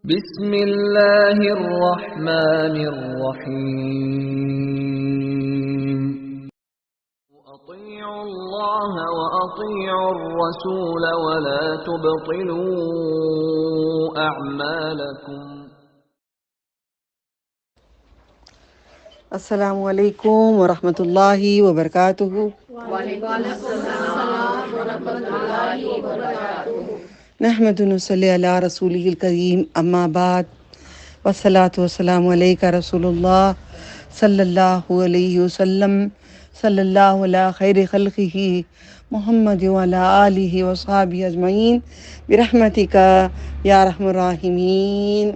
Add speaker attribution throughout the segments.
Speaker 1: بسم اللہ الرحمن الرحیم اطیعوا اللہ واطیعوا الرسول ولا تبطلوا اعمالکم۔
Speaker 2: السلام علیکم ورحمۃ اللہ وبرکاتہ۔ نحمد و نصلی علی رسولہ الکریم، اما بعد، والصلاۃ والسلام علیک رسول اللہ صلی اللہ علیہ وسلم، صلی اللہ علی خیر خلقہ محمد وعلی آلہ وصحبہ اجمعین برحمتک یا ارحم الراحمین۔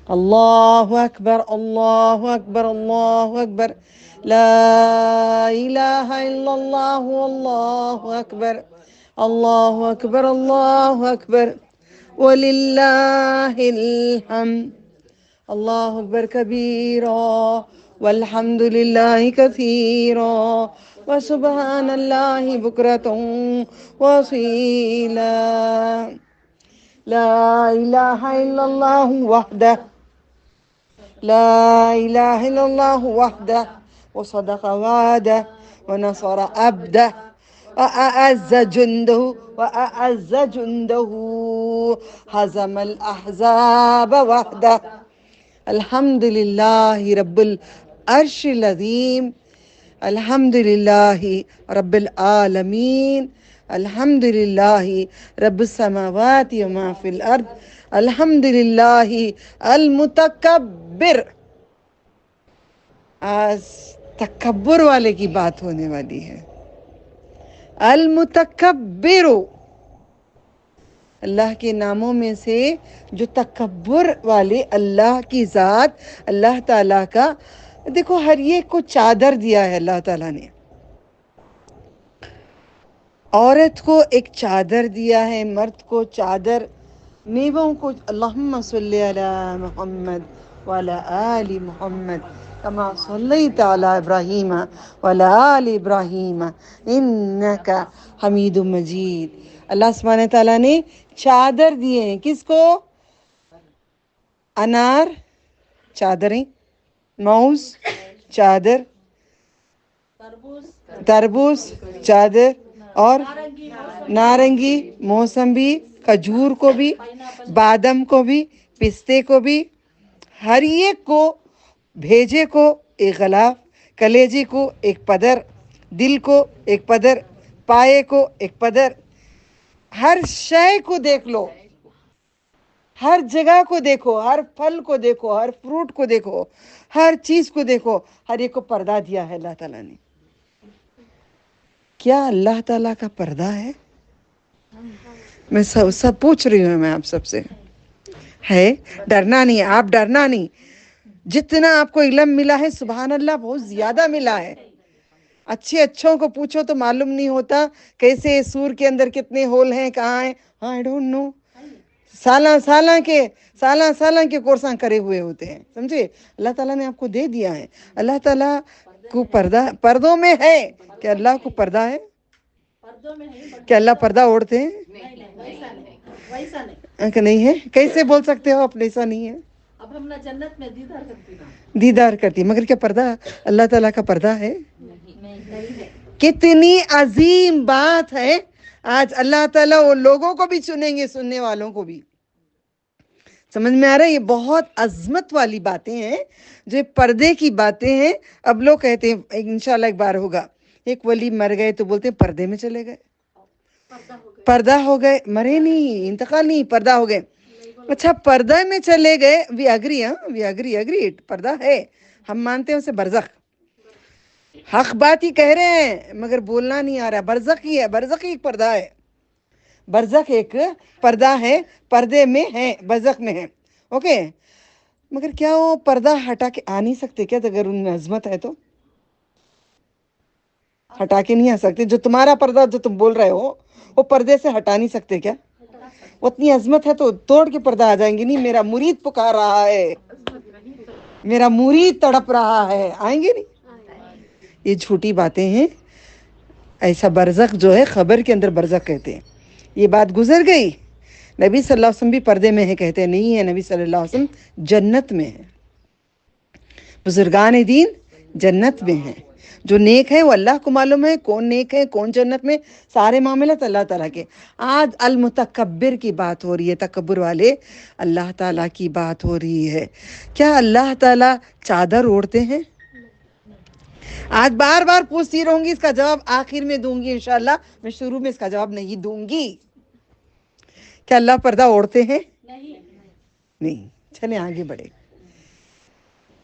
Speaker 2: اللہ اکبر اللہ اکبر اللہ اکبر، لا الہ الا اللہ اللہ اکبر اللہ اکبر اللہ اکبر وللہ الحمد۔ اللہ اکبر کبیرا والحمد للہ کثیرا وسبحان اللہ بکرۃ وصیلا۔ لا الہ الا اللہ وحدہ، لا الہ الا اللہ وحدہ وصدق وعدہ ونصر عبدہ وأعز جنده هزم الأحزاب وحده۔ الحمد للہ رب العرش العظیم، الحمد للہ رب العالمین، الحمد للہ رب السماوات وما فی الارض، الحمد للہ المتکبر۔ آج تکبر والے کی بات ہونے والی ہے۔ المتکبر، اللہ کے ناموں میں سے جو تکبر والے اللہ کی ذات، اللہ تعالیٰ کا، دیکھو ہر ایک کو چادر دیا ہے اللہ تعالیٰ نے۔ عورت کو ایک چادر دیا ہے، مرد کو چادر، میووں کو اللہم صلی علی محمد وعلی آل محمد کما صلیت علی ابراہیم وعلی آل ابراہیم انک حمید مجید۔ اللہ سبحانہ تعالیٰ نے چادر دیے ہیں، کس کو؟ انار چادریں، موز چادر، تربوز چادر، اور نارنگی، موسمبی، کھجور کو بھی، بادام کو بھی، پستے کو بھی، ہر ایک کو، بھیجے کو ایک غلاف، کلیجے کو ایک پدر، دل کو ایک پدر، پائے کو ایک پدر، ہر شے کو دیکھ لو، ہر جگہ کو دیکھو، ہر پھل کو دیکھو، ہر فروٹ کو دیکھو، ہر چیز کو دیکھو، ہر ایک کو پردہ دیا ہے اللہ تعالیٰ نے۔ کیا اللہ تعالیٰ کا پردہ ہے؟ میں سب پوچھ رہی ہوں، میں آپ سب سے، ہے؟ ڈرنا نہیں، آپ ڈرنا نہیں۔ جتنا آپ کو علم ملا ہے سبحان اللہ بہت زیادہ ملا ہے۔ اچھوں کو پوچھو تو معلوم نہیں ہوتا کیسے سور کے اندر کتنے ہول ہیں، کہاں ہیں، I don't know۔ سالہ کے کورساں کرے ہوئے ہوتے ہیں، سمجھے؟ اللہ تعالیٰ نے آپ کو دے دیا ہے۔ اللہ تعالیٰ کو پردوں میں ہے کہ اللہ کو پردہ ہے؟ کہ اللہ پردہ اوڑھتے ہیں؟ کہ نہیں ہے؟ کیسے بول سکتے ہو آپ ایسا نہیں ہے؟
Speaker 3: اب ہم نہ جنت میں
Speaker 2: دیدار کرتی، مگر کیا پردہ اللہ تعالیٰ کا پردہ ہے؟ کتنی عظیم بات ہے۔ آج اللہ تعالیٰ وہ لوگوں کو بھی چنیں گے، سننے والوں کو بھی۔ سمجھ میں آ رہا ہے؟ یہ بہت عظمت والی باتیں ہیں، جو پردے کی باتیں ہیں۔ اب لوگ کہتے ہیں انشاءاللہ ایک بار ہوگا، ایک ولی مر گئے تو بولتے ہیں پردے میں چلے گئے، پردہ ہو گئے، مرے نہیں، انتقال نہیں، پردہ ہو گئے۔ اچھا پردہ میں چلے گئے، وی اگری پردہ ہے، ہم مانتے ہیں اسے برزخ، حق بات ہی کہہ رہے ہیں مگر بولنا نہیں آ رہا۔ برزخ ہی ہے، برزخ ایک پردہ ہے، برزخ ایک پردہ ہے، پردے میں ہے، برزخ میں ہے، اوکے؟ مگر کیا وہ پردہ ہٹا کے آ نہیں سکتے کیا؟ اگر ان میں عظمت ہے تو ہٹا کے نہیں آ سکتے؟ جو تمہارا پردہ جو تم بول رہے ہو وہ پردے سے ہٹا نہیں سکتے کیا؟ اتنی عظمت ہے تو توڑ کے پردہ آ جائیں گے؟ نہیں، میرا مرید پکار رہا ہے، میرا مرید تڑپ رہا ہے، آئیں گے نہیں؟ یہ جھوٹی باتیں ہیں۔ ایسا برزخ جو ہے، خبر کے اندر برزخ کہتے ہیں، یہ بات گزر گئی۔ नबी सल्लल्लाहु अलैहि वसल्लम भी पर्दे में है कहते नहीं है, नबी सल्लल्लाहु अलैहि वसल्लम जन्नत में है, बुजुर्गान दीन जन्नत में है। जो नेक है वो अल्लाह को मालूम है, कौन नेक है कौन जन्नत में, सारे मामले अल्लाह ताला के। आज अल मुतकब्बिर की बात हो रही है, तकब्बुर वाले अल्लाह ताला की बात हो रही है। क्या अल्लाह ताला चादर ओढ़ते हैं? आज बार बार पूछती रहूंगी, इसका जवाब आखिर में दूंगी इंशाल्लाह, मैं शुरू में इसका जवाब नहीं दूंगी। क्या अल्लाह पर्दा ओढ़ते हैं? नहीं। चले आगे बढ़े।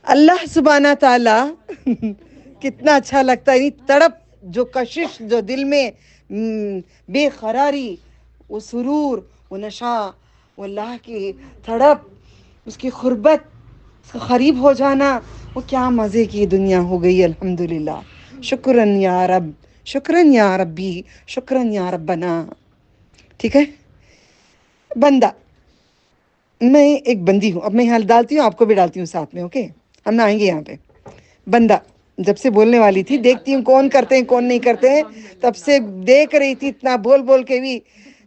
Speaker 2: अल्लाह सुब्हाना ताला कितना अच्छा लगता है, तड़प, जो कशिश, जो दिल में बेखरारी, वो सुरूर, वो नशा, वो अल्लाह की तड़प, उसकी खुरबत, उसका करीब हो जाना, वो क्या मज़े की दुनिया हो गई। अल्हम्दुलिल्लाह, शुक्रन या रब, शुक्रन या रब्बी, शुक्रन या रब्बना। ठीक है बंदा, मैं एक बंदी हूँ, अब मैं यहाँ डालती हूँ, आपको भी डालती हूँ साथ में, ओके? हम ना आएंगे यहाँ पे। बंदा जब से बोलने वाली थी, देखती हूँ कौन करते हैं कौन नहीं करते हैं, तब से देख रही थी, इतना बोल बोल के भी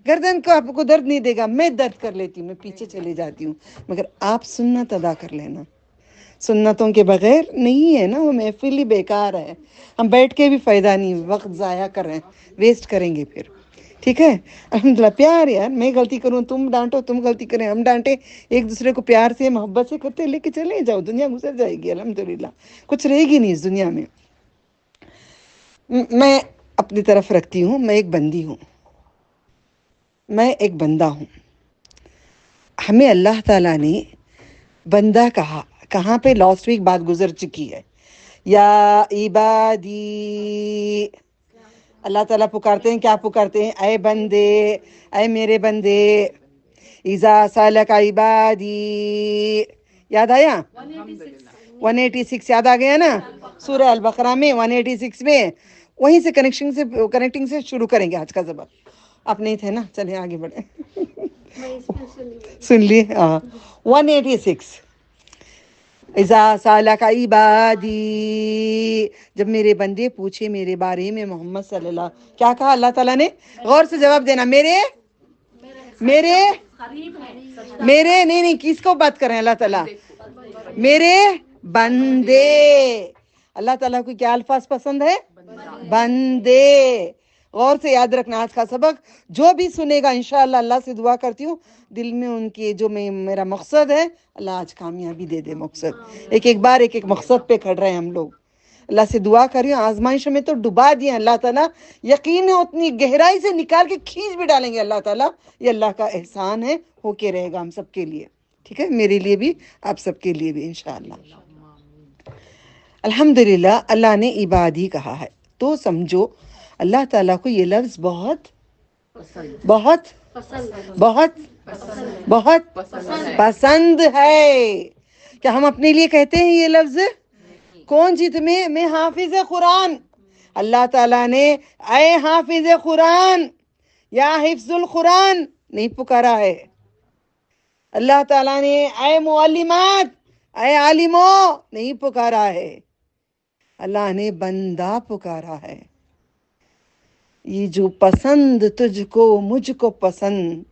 Speaker 2: गर्दन को आपको दर्द नहीं देगा, मैं दर्द कर लेती हूँ, मैं पीछे चले जाती हूँ। मगर आप सुन्नत अदा कर लेना, सुन्नतों के बगैर नहीं है ना, वो महफिल ही बेकार है, हम बैठ के भी फ़ायदा नहीं, वक्त ज़ाया कर रहे हैं, वेस्ट करेंगे फिर। ठीक है अल्हम्दुलिल्लाह, प्यार यार, मैं गलती करूँ तुम डांटो, तुम गलती करें हम डांटे, एक दूसरे को प्यार से मोहब्बत से करते लेके चले जाओ, दुनिया गुजर जाएगी अल्हम्दुलिल्लाह, कुछ रहेगी नहीं इस दुनिया में। मैं अपनी तरफ रखती हूँ, मैं एक बंदी हूँ, मैं एक बंदा हूँ। हमें अल्लाह ताला ने बंदा कहा, कहाँ पे? लास्ट वीक बात गुजर चुकी है। या इबादी, अल्लाह ताला पुकारते हैं, क्या पुकारते हैं? ऐ बंदे, ऐ मेरे बंदे। इज़ा सालका इबादी, याद आया? 186 याद आ गया ना, सूरह अल बकरा में 186 में, वहीं से कनेक्टिंग से शुरू करेंगे आज का सबक। आप नहीं थे ना, चलिए आगे बढ़े। सुन लिए? हाँ, 186। इज़ा सालका इबादी, जब मेरे बंदे पूछे मेरे बारे में, मोहम्मद सल्लल्लाहु, क्या कहा अल्लाह ताला ने? गौर से जवाब देना। मेरे मेरे मेरे नहीं, किसको बात कर रहे हैं अल्लाह ताला? मेरे बंदे। अल्लाह ताला को क्या अल्फाज पसंद है? बंदे। गौर से याद रखना आज का सबक, जो भी सुनेगा इंशाअल्लाह, अल्लाह से दुआ करती हूँ दिल में उनके जो मेरा मकसद है, अल्लाह आज कामयाबी दे दे। मकसद एक एक बार एक एक मकसद पे खड़ रहे हैं हम लोग, अल्लाह से दुआ करिए। आजमाइश में तो डुबा दिए अल्लाह ताला, यकीन है उतनी गहराई से निकाल के खींच भी डालेंगे अल्लाह ताला, ये अल्लाह का एहसान है, होके रहेगा हम सबके लिए। ठीक है, मेरे लिए भी, आप सबके लिए भी इंशाअल्लाह। अल्हम्दुलिल्लाह, अल्लाह ने इबादी कहा है, तो समझो अल्लाह ताला को ये लफ्ज़ बहुत बहुत बहुत बहुत पसंद है। क्या हम अपने लिए कहते हैं ये लफ्ज़? कौन सी तुम्हें? मैं हाफिज कुरान, अल्लाह ताला ने ऐ हाफिज कुरान या हिफ्जुल कुरान नहीं पुकारा है। अल्लाह ताला ने ऐ मुअल्लिमात, ऐ आलिमो नहीं पुकारा है। अल्लाह ने बंदा पुकारा है। ये जो पसंद तुझको मुझको पसंद,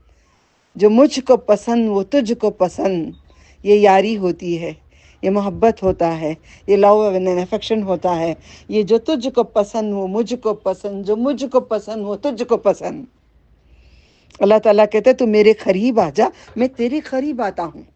Speaker 2: जो मुझको पसंद वो तुझको पसंद, ये यारी होती है, ये मोहब्बत होता है, ये लव एंड अफेक्शन होता है। ये जो तुझको पसंद वो मुझको पसंद, जो मुझको पसंद वो तुझको पसंद। अल्लाह ताला कहते तू मेरे करीब आ जा, मैं तेरे करीब आता हूँ।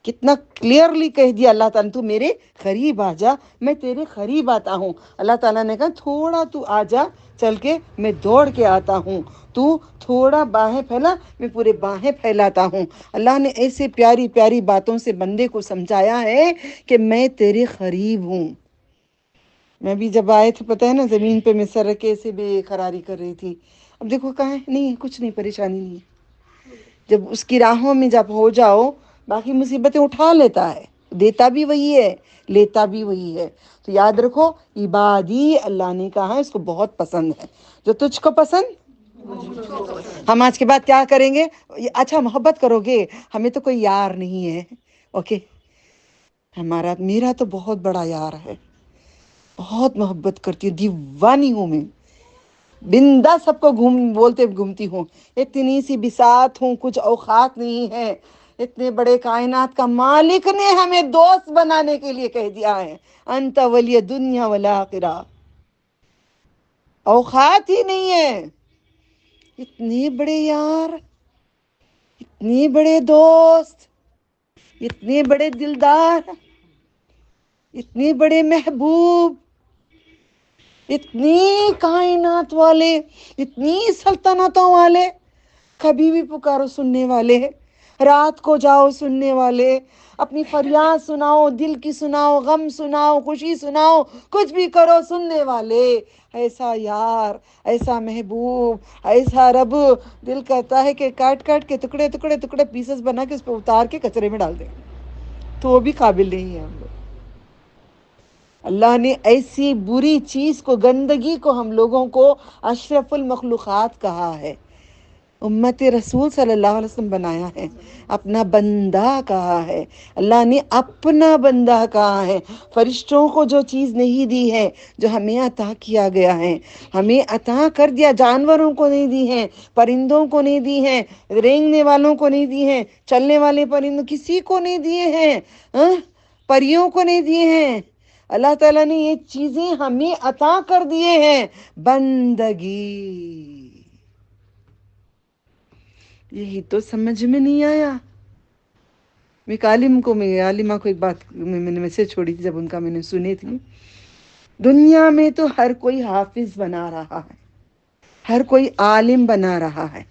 Speaker 2: कितना क्लियरली कह दिया अल्लाह ताला, तू मेरे करीब आ जा, मैं तेरे करीब आता हूँ। अल्लाह ताला ने कहा थोड़ा तू आ जा, चल के मैं दौड़ के आता हूँ, तू थोड़ा बाहें फैला, मैं पूरे बाहें फैलाता हूँ। अल्लाह ने ऐसे प्यारी प्यारी बातों से बंदे को समझाया है कि मैं तेरे करीब हूँ। मैं भी जब आए थे, पता है ना, ज़मीन पे मैं सर कैसे बेकरारी कर रही थी। अब देखो कहाँ है, नहीं कुछ नहीं, परेशानी नहीं है। जब उसकी राहों में जब हो जाओ, बाकी मुसीबतें उठा लेता है, देता भी वही है, लेता भी वही है। तो याद रखो, इबादी अल्लाह ने कहा है, इसको बहुत पसंद है। जो तुझको पसंद, हम आज के बाद क्या करेंगे? अच्छा मोहब्बत करोगे, हमें तो कोई यार नहीं है, ओके? मेरा तो बहुत बड़ा यार है, बहुत मोहब्बत करती हूँ, दीवानी हूँ मैं। بندہ سب کو بولتے گھومتی ہوں، اتنی سی بساط ہوں، کچھ اوقات نہیں ہے، اتنے بڑے کائنات کا مالک نے ہمیں دوست بنانے کے لیے کہہ دیا ہے، انت ولی دنیا والآخرہ، اوقات ہی نہیں ہے۔ اتنے بڑے یار، اتنے بڑے دوست، اتنے بڑے دلدار، اتنے بڑے محبوب، اتنی کائنات والے، اتنی سلطنتوں والے، کبھی بھی پکارو سننے والے، رات کو جاؤ سننے والے، اپنی فریاد سناؤ، دل کی سناؤ، غم سناؤ، خوشی سناؤ، کچھ بھی کرو سننے والے، ایسا یار، ایسا محبوب، ایسا رب، دل کرتا ہے کہ کاٹ کاٹ کے ٹکڑے ٹکڑے ٹکڑے پیسز بنا کے اس پہ اتار کے کچرے میں ڈال دیں، تو وہ بھی قابل نہیں ہے ہم لوگ۔ اللہ نے ایسی بری چیز کو، گندگی کو ہم لوگوں کو اشرف المخلوقات کہا ہے، امت رسول صلی اللہ علیہ وسلم بنایا ہے، اپنا بندہ کہا ہے، اللہ نے اپنا بندہ کہا ہے۔ فرشتوں کو جو چیز نہیں دی ہے، جو ہمیں عطا کیا گیا ہے، ہمیں عطا کر دیا، جانوروں کو نہیں دی ہے، پرندوں کو نہیں دی ہے، رینگنے والوں کو نہیں دی ہے، چلنے والے پرندوں کسی کو نہیں دیے ہیں، پریوں کو نہیں دیے ہیں، اللہ تعالیٰ نے یہ چیزیں ہمیں عطا کر دیے ہیں، بندگی، یہی تو سمجھ میں نہیں آیا۔ میں عالمہ کو ایک بات میں نے میسج چھوڑی تھی، جب ان کا میں نے سنی تھی، دنیا میں تو ہر کوئی حافظ بنا رہا ہے، ہر کوئی عالم بنا رہا ہے،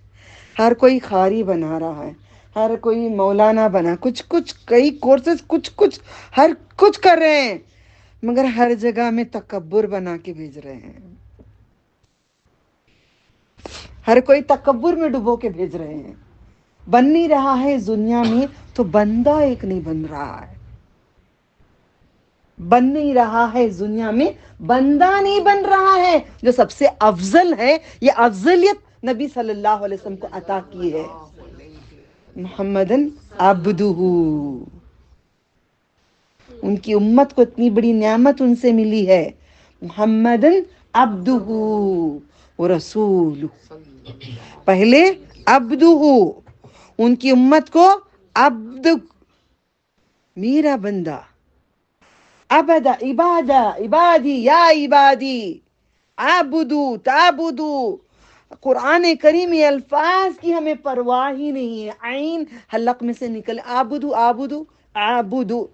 Speaker 2: ہر کوئی قاری بنا رہا ہے، ہر کوئی مولانا بنا، کچھ کئی کورسز، کچھ ہر کچھ کر رہے ہیں، مگر ہر جگہ میں تکبر بنا کے بھیج رہے ہیں، ہر کوئی تکبر میں ڈبو کے بھیج رہے ہیں۔ بن نہیں رہا ہے اس دنیا میں تو بندہ ایک نہیں بن رہا ہے، بن نہیں رہا ہے اس دنیا میں، بندہ نہیں بن رہا ہے، جو سب سے افضل ہے، یہ افضلیت نبی صلی اللہ علیہ وسلم کو عطا کی ہے، محمدن عبدہ، ان کی امت کو اتنی بڑی نعمت ان سے ملی ہے، محمدن عبدہ ورسولہ، پہلے عبدہ، ان کی امت کو عبد، میرا بندہ، عبد عبادہ، عبادی یا عبادی، عبدو تعبدو، قرآن کریم یہ الفاظ کی ہمیں پرواہ ہی نہیں ہے، عین حلق میں سے نکل، عبدو عبدو عبدو،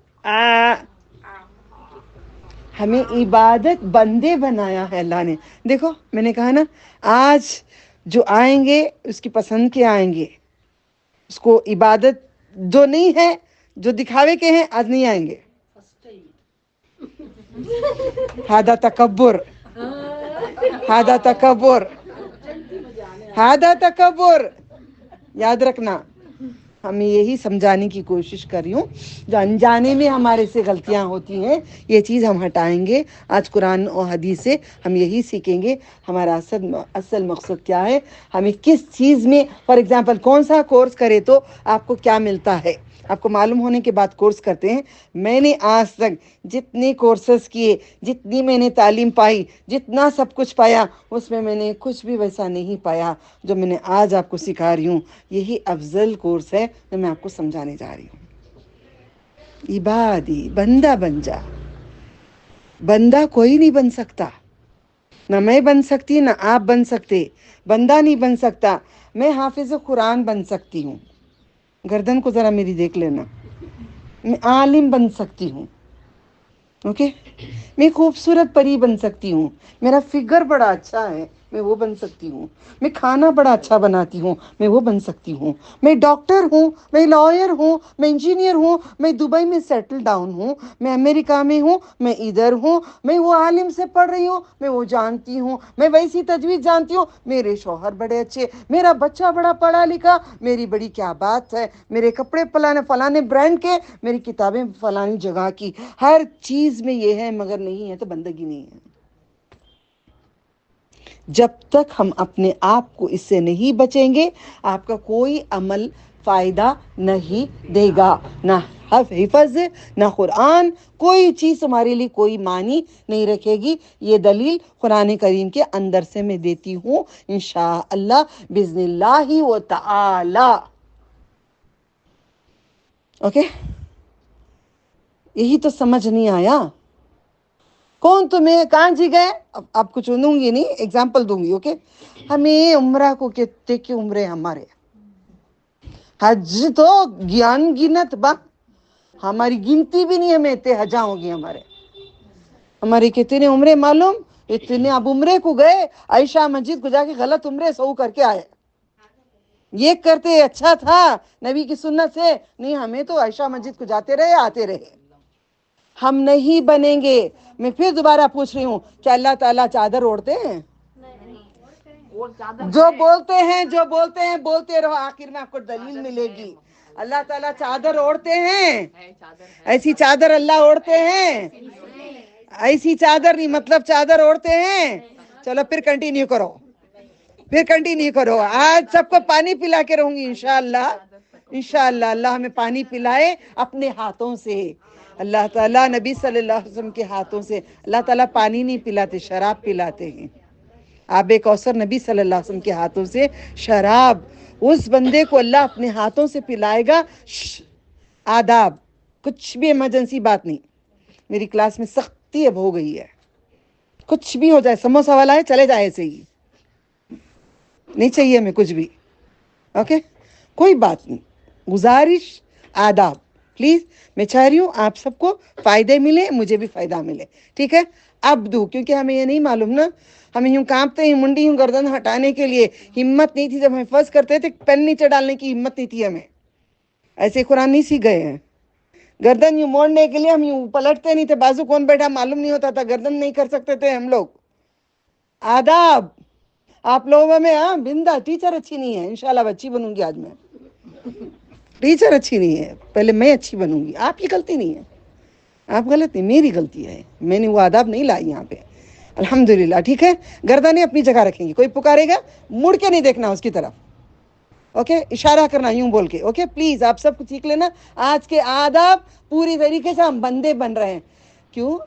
Speaker 2: ہمیں عبادت بندے بنایا ہے اللہ نے۔ دیکھو میں نے کہا نا، آج جو آئیں گے اس کی پسند کے آئیں گے، اس کو عبادت جو نہیں ہے، جو دکھاوے کے ہیں، آج نہیں آئیں گے، ہادہ تکبر، ہادہ تکبر، ہادہ تکبر، یاد رکھنا۔ ہمیں یہی سمجھانے کی کوشش کر رہی ہوں، جو انجانے میں ہمارے سے غلطیاں ہوتی ہیں، یہ چیز ہم ہٹائیں گے۔ آج قرآن و حدیث سے ہم یہی سیکھیں گے ہمارا اصل مقصد کیا ہے، ہمیں کس چیز میں، فار ایگزامپل کون سا کورس کرے تو آپ کو کیا ملتا ہے، آپ کو معلوم ہونے کے بعد کورس کرتے ہیں۔ میں نے آج تک جتنے کورسز کیے، جتنی میں نے تعلیم پائی، جتنا سب کچھ پایا، اس میں نے کچھ بھی ویسا نہیں پایا جو میں نے آج آپ کو سکھا رہی ہوں۔ یہی افضل کورس ہے جو میں آپ کو سمجھانے جا رہی ہوں۔ عبادی، بندہ بن جا، بندہ کوئی نہیں بن سکتا، نہ میں بن سکتی، نہ آپ بن سکتے، بندہ نہیں بن سکتا۔ میں حافظ قرآن بن سکتی ہوں، گردن کو ذرا میری دیکھ لینا، میں عالم بن سکتی ہوں، اوکے، میں خوبصورت پری بن سکتی ہوں، میرا فگر بڑا اچھا ہے، میں وہ بن سکتی ہوں، میں کھانا بڑا اچھا بناتی ہوں، میں وہ بن سکتی ہوں، میں ڈاکٹر ہوں، میں لائر ہوں، میں انجینئر ہوں، میں دبئی میں سیٹل ڈاؤن ہوں، میں امریکہ میں ہوں، میں ادھر ہوں، میں وہ عالم سے پڑھ رہی ہوں، میں وہ جانتی ہوں، میں ویسی تجوید جانتی ہوں، میرے شوہر بڑے اچھے، میرا بچہ بڑا پڑھا لکھا، میری بڑی کیا بات ہے، میرے کپڑے فلانے برانڈ کے، میری کتابیں فلانی جگہ کی، ہر چیز میں یہ ہے، مگر نہیں ہے تو بندگی نہیں ہے۔ جب تک ہم اپنے آپ کو اس سے نہیں بچیں گے، آپ کا کوئی عمل فائدہ نہیں دے گا، نہ حفظ نہ قرآن، کوئی چیز تمہارے لیے کوئی معنی نہیں رکھے گی. یہ دلیل قرآن کریم کے اندر سے میں دیتی ہوں انشاءاللہ بإذن اللہ و تعالی. اوکے، یہی تو سمجھ نہیں آیا. کون تمہیں کہاں جی گئے؟ اب آپ کو چنوں گی نہیں، ایگزامپل دوں گی. اوکے، ہمیں عمرہ کو کہتے کہ عمرے ہمارے، حج تو گیان گنت با ہماری گنتی بھی نہیں، ہمیں اتنے حجاں ہوگی ہمارے کتنے عمرے معلوم. اتنے اب عمرے کو گئے عائشہ مسجد کو جا کے غلط عمرے سو کر کے آئے. یہ کرتے اچھا تھا نبی کی سنت سے نہیں، ہمیں تو عائشہ مسجد کو جاتے رہے آتے رہے. ہم نہیں بنیں گے. میں پھر دوبارہ پوچھ رہی ہوں، کیا اللہ تعالیٰ چادر اوڑھتے ہیں؟ جو بولتے ہیں بولتے رہو، آخر میں آپ کو دلیل ملے گی. اللہ تعالیٰ چادر اوڑھتے ہیں؟ ایسی چادر اللہ اوڑھتے ہیں؟ ایسی چادر نہیں، مطلب چادر اوڑھتے ہیں. چلو پھر کنٹینیو کرو. آج سب کو پانی پلا کے رہوں گی انشاءاللہ. اللہ ہمیں پانی پلائے اپنے ہاتھوں سے. اللہ تعالیٰ نبی صلی اللہ علیہ وسلم کے ہاتھوں سے. اللہ تعالیٰ پانی نہیں پلاتے، شراب پلاتے ہیں. آب کوثر نبی صلی اللہ علیہ وسلم کے ہاتھوں سے شراب. اس بندے کو اللہ اپنے ہاتھوں سے پلائے گا. آداب، کچھ بھی ایمرجنسی بات نہیں. میری کلاس میں سختی اب ہو گئی ہے، کچھ بھی ہو جائے، سموسہ والا ہے چلے جائے، ایسے ہی نہیں چاہیے ہمیں کچھ بھی. اوکے، کوئی بات نہیں. گزارش، آداب پلیز. میں چاہ رہی ہوں آپ سب کو فائدے ملے، مجھے بھی فائدہ ملے. ٹھیک ہے، اب دوں، کیونکہ ہمیں یہ نہیں معلوم نا، ہمیں یوں کانپتے ہیں منڈی یوں گردن ہٹانے کے لیے. ہمت نہیں تھی جب ہم فرض کرتے تھے، پین نیچے ڈالنے کی ہمت نہیں تھی ہمیں. ایسے قرآن نہیں سیکھ گئے ہیں. گردن یوں موڑنے کے لیے ہم یوں پلٹتے نہیں تھے، بازو کون بیٹھا معلوم نہیں ہوتا تھا، گردن نہیں کر سکتے تھے ہم لوگ. آداب آپ لوگوں میں. ہاں بندہ ٹیچر اچھی نہیں ہے، انشاءاللہ اچھی بنوں گی. آج میں ٹیچر اچھی نہیں ہے، پہلے میں اچھی بنوں گی. آپ کی غلطی نہیں ہے، آپ غلط نہیں، میری غلطی ہے. میں نے وہ آداب نہیں لائی یہاں پہ. الحمدللہ. ٹھیک ہے، گردنیں اپنی جگہ رکھیں گی. کوئی پکارے گا مڑ کے نہیں دیکھنا اس کی طرف. اوکے، اشارہ کرنا یوں بول کے. اوکے پلیز آپ سب کو سیکھ لینا آج کے آداب. پوری طریقے سے ہم بندے بن رہے ہیں. کیوں؟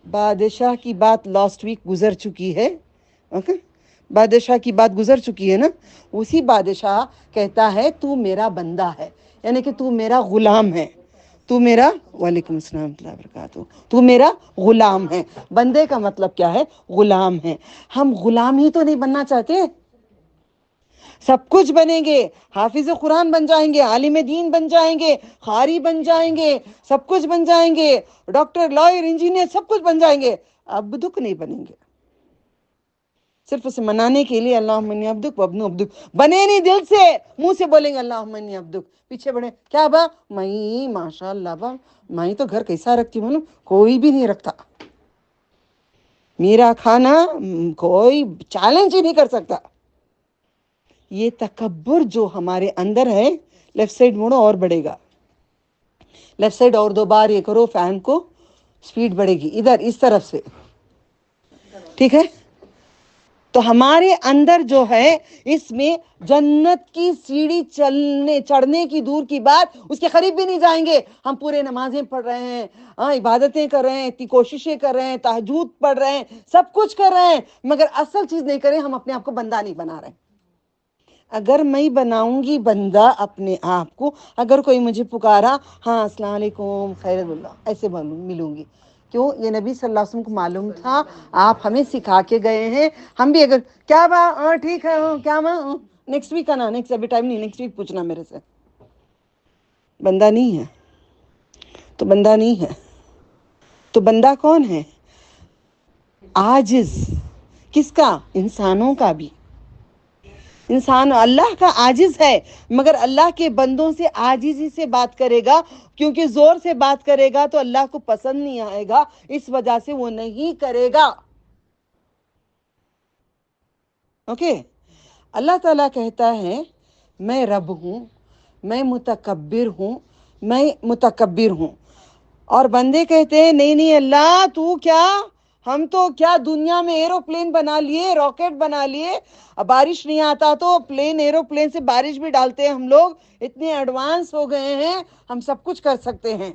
Speaker 2: بادشاہ کی بات لاسٹ ویک گزر چکی ہے. اوکے، بادشاہ کی بات گزر چکی ہے نا. اسی بادشاہ کہتا ہے تو میرا بندہ ہے، یعنی کہ تو میرا غلام ہے. تو میرا، وعلیکم السلام ورحمۃ اللہ وبرکاتہ، تو میرا غلام ہے. بندے کا مطلب کیا ہے؟ غلام ہے. ہم غلام ہی تو نہیں بننا چاہتے، سب کچھ بنیں گے. حافظ قرآن بن جائیں گے، عالم دین بن جائیں گے، قاری بن جائیں گے، سب کچھ بن جائیں گے، ڈاکٹر، لائر، انجینئر، سب کچھ بن جائیں گے. اب دکھ نہیں بنیں گے. صرف اسے منانے کے لیے اللہم انی عبدک وابن عبدک بنے نہیں، دل سے منہ سے بولیں گے اللہم انی عبدک. پیچھے بڑھے کیا با میں ماشاء اللہ با میں تو گھر کیسا رکھتی ہوں، کوئی بھی نہیں رکھتا. میرا کھانا کوئی چیلنج ہی نہیں کر سکتا. یہ تکبر جو ہمارے اندر ہے، لیفٹ سائڈ موڑو اور بڑھے گا. لیفٹ سائڈ اور 2 بار یہ کرو، فین کو سپیڈ بڑھے گی ادھر اس طرف سے. ٹھیک ہے، تو ہمارے اندر جو ہے اس میں جنت کی سیڑھی چڑھنے کی دور کی بات، اس کے قریب بھی نہیں جائیں گے. ہم پورے نمازیں پڑھ رہے ہیں، عبادتیں کر رہے ہیں، اتنی کوششیں کر رہے ہیں، تہجد پڑھ رہے ہیں، سب کچھ کر رہے ہیں، مگر اصل چیز نہیں کریں. ہم اپنے آپ کو بندہ نہیں بنا رہے. اگر میں بناؤں گی بندہ اپنے آپ کو، اگر کوئی مجھے پکارا، ہاں السلام علیکم خیر اللہ، ایسے ملوں گی. کیوں؟ یہ نبی صلی اللہ علیہ وسلم کو معلوم تھا، آپ ہمیں سکھا کے گئے ہیں. ہم بھی اگر کیا با ٹھیک ہے کیا ماں نیکسٹ ویک آنا، نیکسٹ ابھی ٹائم نہیں، نیکسٹ ویک پوچھنا میرے سے. بندہ نہیں ہے تو بندہ نہیں ہے. تو بندہ کون ہے؟ عاجز. کس کا؟ انسانوں کا بھی. انسان اللہ کا عاجز ہے، مگر اللہ کے بندوں سے عاجزی سے بات کرے گا، کیونکہ زور سے بات کرے گا تو اللہ کو پسند نہیں آئے گا، اس وجہ سے وہ نہیں کرے گا. اوکے، اللہ تعالیٰ کہتا ہے میں رب ہوں، میں متکبر ہوں. اور بندے کہتے ہیں نہیں نہیں اللہ تو کیا हम तो क्या दुनिया में एरोप्लेन बना लिए, रॉकेट बना लिए, अब बारिश नहीं आता तो प्लेन एरोप्लेन से बारिश भी डालते हैं हम लोग, इतने एडवांस हो गए हैं, हम सब कुछ कर सकते हैं।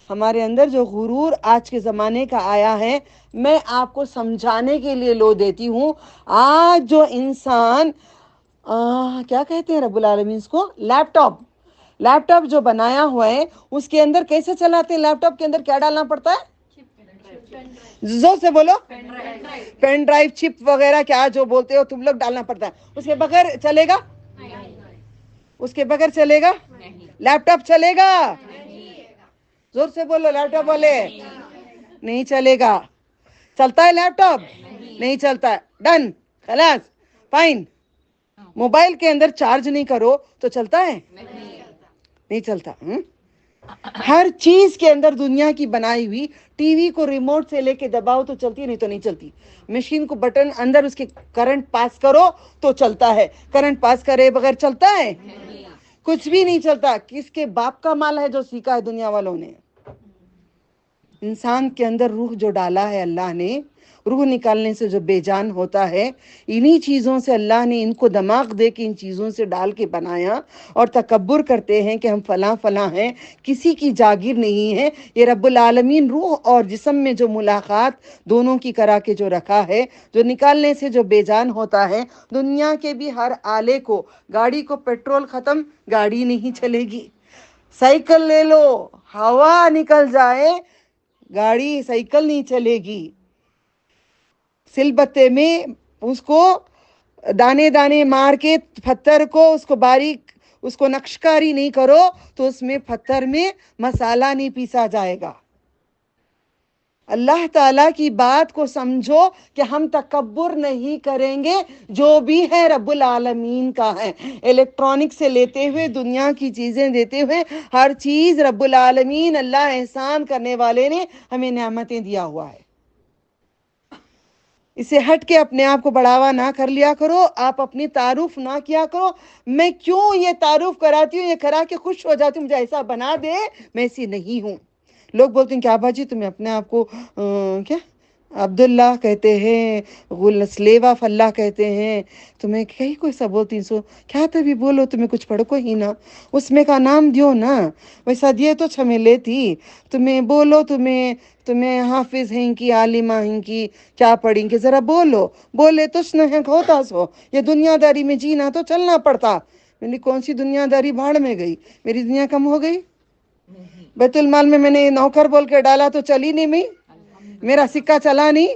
Speaker 2: हमारे अंदर जो गुरूर आज के ज़माने का आया है, मैं आपको समझाने के लिए लो देती हूँ। आज जो इंसान क्या कहते हैं रब्बुल आलमीन इसको, लैपटॉप जो बनाया हुआ है, उसके अंदर कैसे चलाते हैं? लैपटॉप के अंदर क्या डालना पड़ता है? जोर से बोलो। पेन ड्राइव, चिप वगैरह क्या जो बोलते हो तुम लोग, डालना पड़ता है। उसके बगैर चलेगा? उसके बगैर चलेगा? लैपटॉप चलेगा? जोर से बोलो, लैपटॉप वाले। नहीं चलेगा। चलता है लैपटॉप? नहीं चलता है। डन, खलास, फाइन। मोबाइल के अंदर चार्ज नहीं करो तो चलता है? नहीं चलता। हर चीज के अंदर दुनिया की बनाई हुई, टीवी को रिमोट से लेके दबाओ तो चलती है, नहीं तो नहीं चलती। मशीन को बटन अंदर उसके करंट पास करो तो चलता है, करंट पास करे बगैर चलता है? कुछ भी नहीं चलता। किसके बाप का माल है जो सीखा है दुनिया वालों ने? इंसान के अंदर रूह जो डाला है अल्लाह ने, रूह निकालने से जो बेजान होता है, इन्हीं चीज़ों से अल्लाह ने इनको दिमाग दे के इन चीज़ों से डाल के बनाया, और तकब्बुर करते हैं कि हम फलां फलां हैं, किसी की जागीर नहीं है। ये रब्बुल आलमीन रूह और जिस्म में जो मुलाकात दोनों की करा के जो रखा है, जो निकालने से जो बेजान होता है, दुनिया के भी हर आले को, गाड़ी को पेट्रोल ख़त्म, गाड़ी नहीं चलेगी। साइकिल ले लो, हवा निकल जाए, गाड़ी साइकिल नहीं चलेगी। सिलबत्ते में उसको दाने दाने मार के पत्थर को उसको बारीक, उसको नक्शकारी नहीं करो तो उसमें पत्थर में मसाला नहीं पीसा जाएगा। अल्लाह ताला की बात को समझो कि हम तकब्बुर नहीं करेंगे, जो भी है रब्बुल आलमीन का है। इलेक्ट्रॉनिक से लेते हुए दुनिया की चीज़ें देते हुए हर चीज़ रब्बुल आलमीन, अल्लाह एहसान करने वाले ने हमें नेमतें दिया हुआ है। इसे हट के अपने आप को बढ़ावा ना कर लिया करो, आप अपनी तारुफ ना किया करो। मैं क्यों ये तारुफ कराती हूँ, ये करा के खुश हो जाती हूँ, मुझे ऐसा बना दे, मैं ऐसी नहीं हूँ। लोग बोलते हैं क्या बाजी तुम्हें अपने आप को क्या अब्दुल्ला कहते हैं, स्लेव ऑफ अल्लाह कहते हैं, तुम्हें कहीं कोई सा बोलती सो क्या, तभी बोलो तुम्हें कुछ पढ़ो ही ना, उसमें का नाम दियो ना, वैसा दिए तो छमेले थी, तुम्हें बोलो, तुम्हें तुम्हें हाफिज हैं कि आलिमा हैं कि क्या पढ़ेंगे, जरा बोलो, बोले तुझ न है होता सो, ये दुनियादारी में जीना तो चलना पड़ता। मैंने कौन सी दुनियादारी भाड़ में गई, मेरी दुनिया कम हो गई? बैतुल माल में मैंने नौकर बोल के डाला तो चली नहीं, मैं मेरा सिक्का चला नहीं,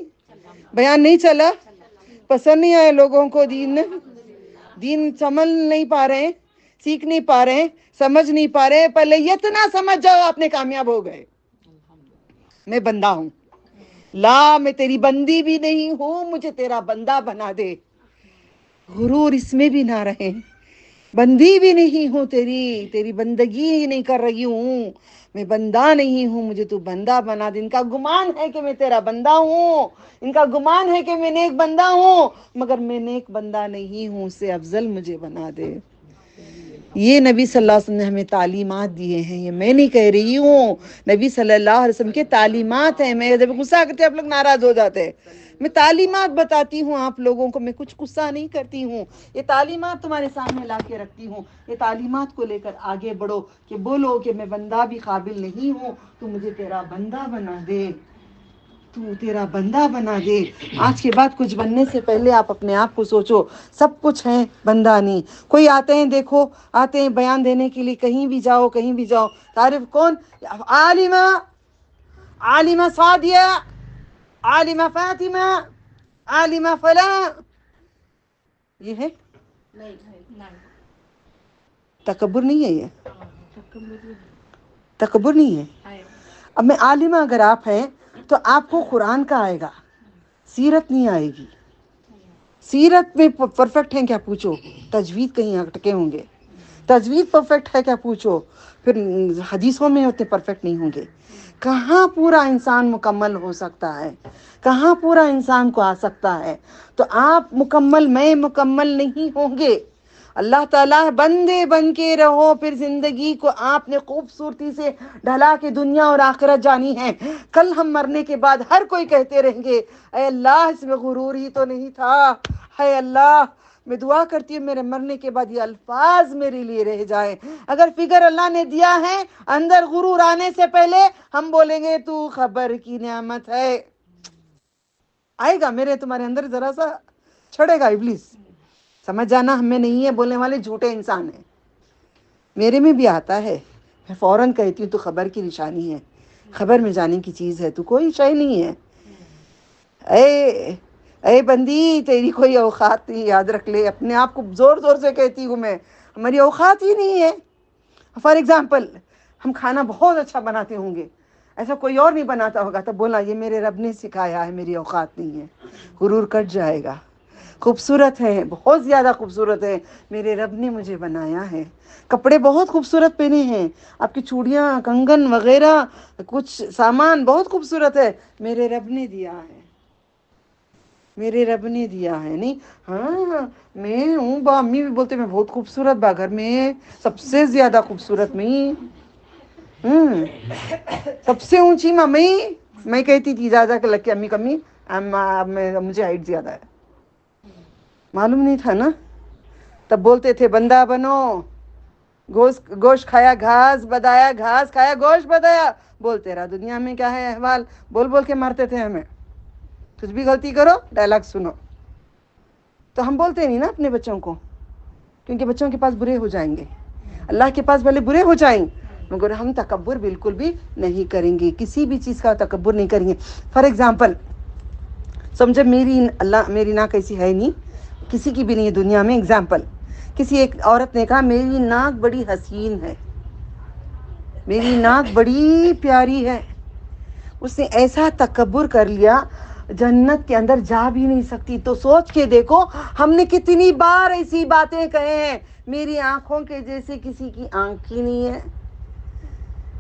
Speaker 2: बयान नहीं चला, पसंद नहीं आया लोगों को, दीन समझ नहीं पा रहे, सीख नहीं पा रहे, समझ नहीं पा रहे। पहले इतना समझ जाओ आपने कामयाब हो गए। मैं बंदा हूं, ला मैं तेरी बंदी भी नहीं हूं, मुझे तेरा बंदा बना दे। गुरूर इसमें भी ना रहे, बंदी भी नहीं हूँ तेरी बंदगी ही नहीं कर रही हूँ, मैं बंदा नहीं हूँ, मुझे तू बंदा बना दे। इनका गुमान है कि मैं तेरा बंदा हूँ, इनका गुमान है कि मैं नेक बंदा हूँ, मगर मैं नेक बंदा नहीं हूँ, उससे अफजल मुझे बना दे। ये नबी सल्लल्लाहु अलैहि वसल्लम ने हमें तालीमात दिए हैं, ये मैं नहीं कह रही हूँ, नबी सल्लल्लाहु अलैहि वसल्लम के तालीमात हैं। मैं जब गुस्सा करते आप लोग नाराज हो जाते हैं, मैं तालीमात बताती हूँ आप लोगों को, मैं कुछ गुस्सा नहीं करती हूँ, ये तालीमात तुम्हारे सामने ला के रखती हूँ। ये तालीमात को लेकर आगे बढ़ो कि बोलो कि मैं बंदा भी काबिल नहीं हूँ, तू मुझे तेरा बंदा बना दे, तू तेरा बंदा बना दे। आज के बाद कुछ बनने से पहले आप अपने आप को सोचो, सब कुछ है, बंदा नहीं। कोई आते हैं, देखो आते हैं बयान देने के लिए, कहीं भी जाओ कहीं भी जाओ, तारीफ कौन, आलिमा, आलिमा सादिया, आलिमा फातिमा, आलिमा फला, ये है तकब्बुर नहीं है, ये तकब्बुर नहीं है। अब मैं आलिमा अगर आप हैं तो आपको कुरान का आएगा, सीरत नहीं आएगी। सीरत में परफेक्ट हैं क्या पूछो, तजवीद कहीं अटके होंगे, तजवीद परफेक्ट है क्या पूछो, फिर हदीसों में उतने परफेक्ट नहीं होंगे। कहाँ पूरा इंसान मुकम्मल हो सकता है, कहाँ पूरा इंसान को आ सकता है। तो आप मुकम्मल, मैं मुकम्मल नहीं होंगे। अल्लाह ताला बंदे बन के रहो, फिर जिंदगी को आपने खूबसूरती से ढला के दुनिया और आखिरत जानी है। कल हम मरने के बाद हर कोई कहते रहेंगे, ऐ अल्लाह इसमें गुरूर ही तो नहीं था। है अल्लाह, मैं दुआ करती हूँ मेरे मरने के बाद ये अल्फाज मेरे लिए रह जाए। अगर फिगर अल्लाह ने दिया है, अंदर गुरूर आने से पहले हम बोलेंगे तू खबर की नियामत है। आएगा मेरे तुम्हारे अंदर जरा सा छड़ेगा इब्लिस, समझ जाना हमें नहीं है बोलने वाले झूठे इंसान है। मेरे में भी आता है, मैं फौरन कहती हूँ तू खबर की निशानी है, खबर में जाने की चीज़ है, तू कोई शय नहीं है। ए बंदी, तेरी कोई औकात नहीं, याद रख ले। अपने आप को जोर जोर से कहती हूँ मैं, हमारी औकात ही नहीं है। फॉर एग्जाम्पल, हम खाना बहुत अच्छा बनाते होंगे, ऐसा कोई और नहीं बनाता होगा, तब बोला ये मेरे रब ने सिखाया है, मेरी औकात नहीं है, गुरूर कट जाएगा। खूबसूरत है, बहुत ज़्यादा खूबसूरत है, मेरे रब ने मुझे बनाया है। कपड़े बहुत खूबसूरत पहने हैं, आपकी चूड़ियाँ कंगन वगैरह कुछ सामान बहुत खूबसूरत है, मेरे रब ने दिया है, मेरे रब ने दिया है। नहीं हाँ मैं हूँ बा, अम्मी भी बोलते मैं बहुत खूबसूरत बा, घर में सबसे ज़्यादा खूबसूरत मैं, सबसे ऊंची मम्मी। मैं कहती थी दादा के लग के अम्मी कम्मी मुझे हाइट ज़्यादा है, मालूम नहीं था ना। तब बोलते थे बंदा बनो, गोश्त खाया घास बदाया, घास खाया गोश्त बदाया, बोलते रहा दुनिया में क्या है अहवाल, बोल बोल के मारते थे हमें। कुछ भी गलती करो डायलॉग सुनो, तो हम बोलते नहीं ना अपने बच्चों को, क्योंकि बच्चों के पास बुरे हो जाएंगे, अल्लाह के पास भले बुरे हो जाएं, मगर हम तकब्बुर बिल्कुल भी नहीं करेंगे, किसी भी चीज़ का तकब्बुर नहीं करेंगे। फॉर एग्जाम्पल समझे, मेरी नाक ऐसी है नहीं, किसी की भी नहीं है दुनिया में। एग्जाम्पल, किसी एक औरत ने कहा मेरी नाक बड़ी हसीन है, मेरी नाक बड़ी प्यारी है, उसने ऐसा तकब्बुर कर लिया, जन्नत के अंदर जा भी नहीं सकती। तो सोच के देखो हमने कितनी बार ऐसी बातें कहे हैं, मेरी आंखों के जैसे किसी की आंख ही नहीं है।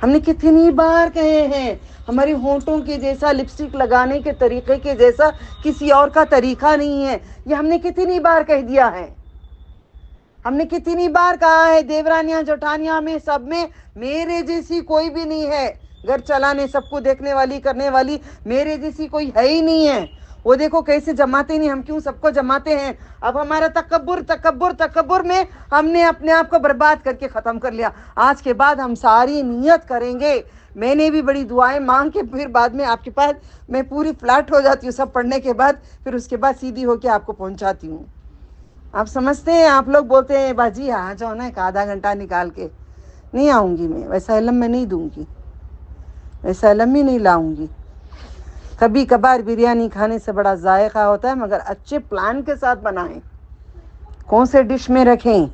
Speaker 2: हमने कितनी बार कहे हैं, हमारे होंठों के जैसा लिपस्टिक लगाने के तरीके के जैसा किसी और का तरीका नहीं है। ये हमने कितनी बार कह दिया है, हमने कितनी बार कहा है, देवरानियां जेठानियां में सब में मेरे जैसी कोई भी नहीं है, घर चलाने सबको देखने वाली करने वाली मेरे जैसी कोई है ही नहीं है। वो देखो कैसे जमाते नहीं, हम क्यों सबको जमाते हैं। अब हमारा तकब्बुर तकब्बुर तकब्बुर में हमने अपने आप को बर्बाद करके ख़त्म कर लिया। आज के बाद हम सारी नियत करेंगे, मैंने भी बड़ी दुआएं मांग के फिर बाद में आपके पास मैं पूरी फ्लैट हो जाती हूँ सब पढ़ने के बाद, फिर उसके बाद सीधी होके आपको पहुँचाती हूँ। आप समझते हैं, आप लोग बोलते हैं बाजी आ जाओ ना एक आधा घंटा निकाल के, नहीं आऊँगी मैं, वैसा इल्म मैं नहीं दूँगी, वैसा इल्म ही नहीं लाऊंगी। कभी कभार बिरयानी खाने से बड़ा जायका होता है, मगर अच्छे प्लान के साथ बनाएं, कौन से डिश में रखें,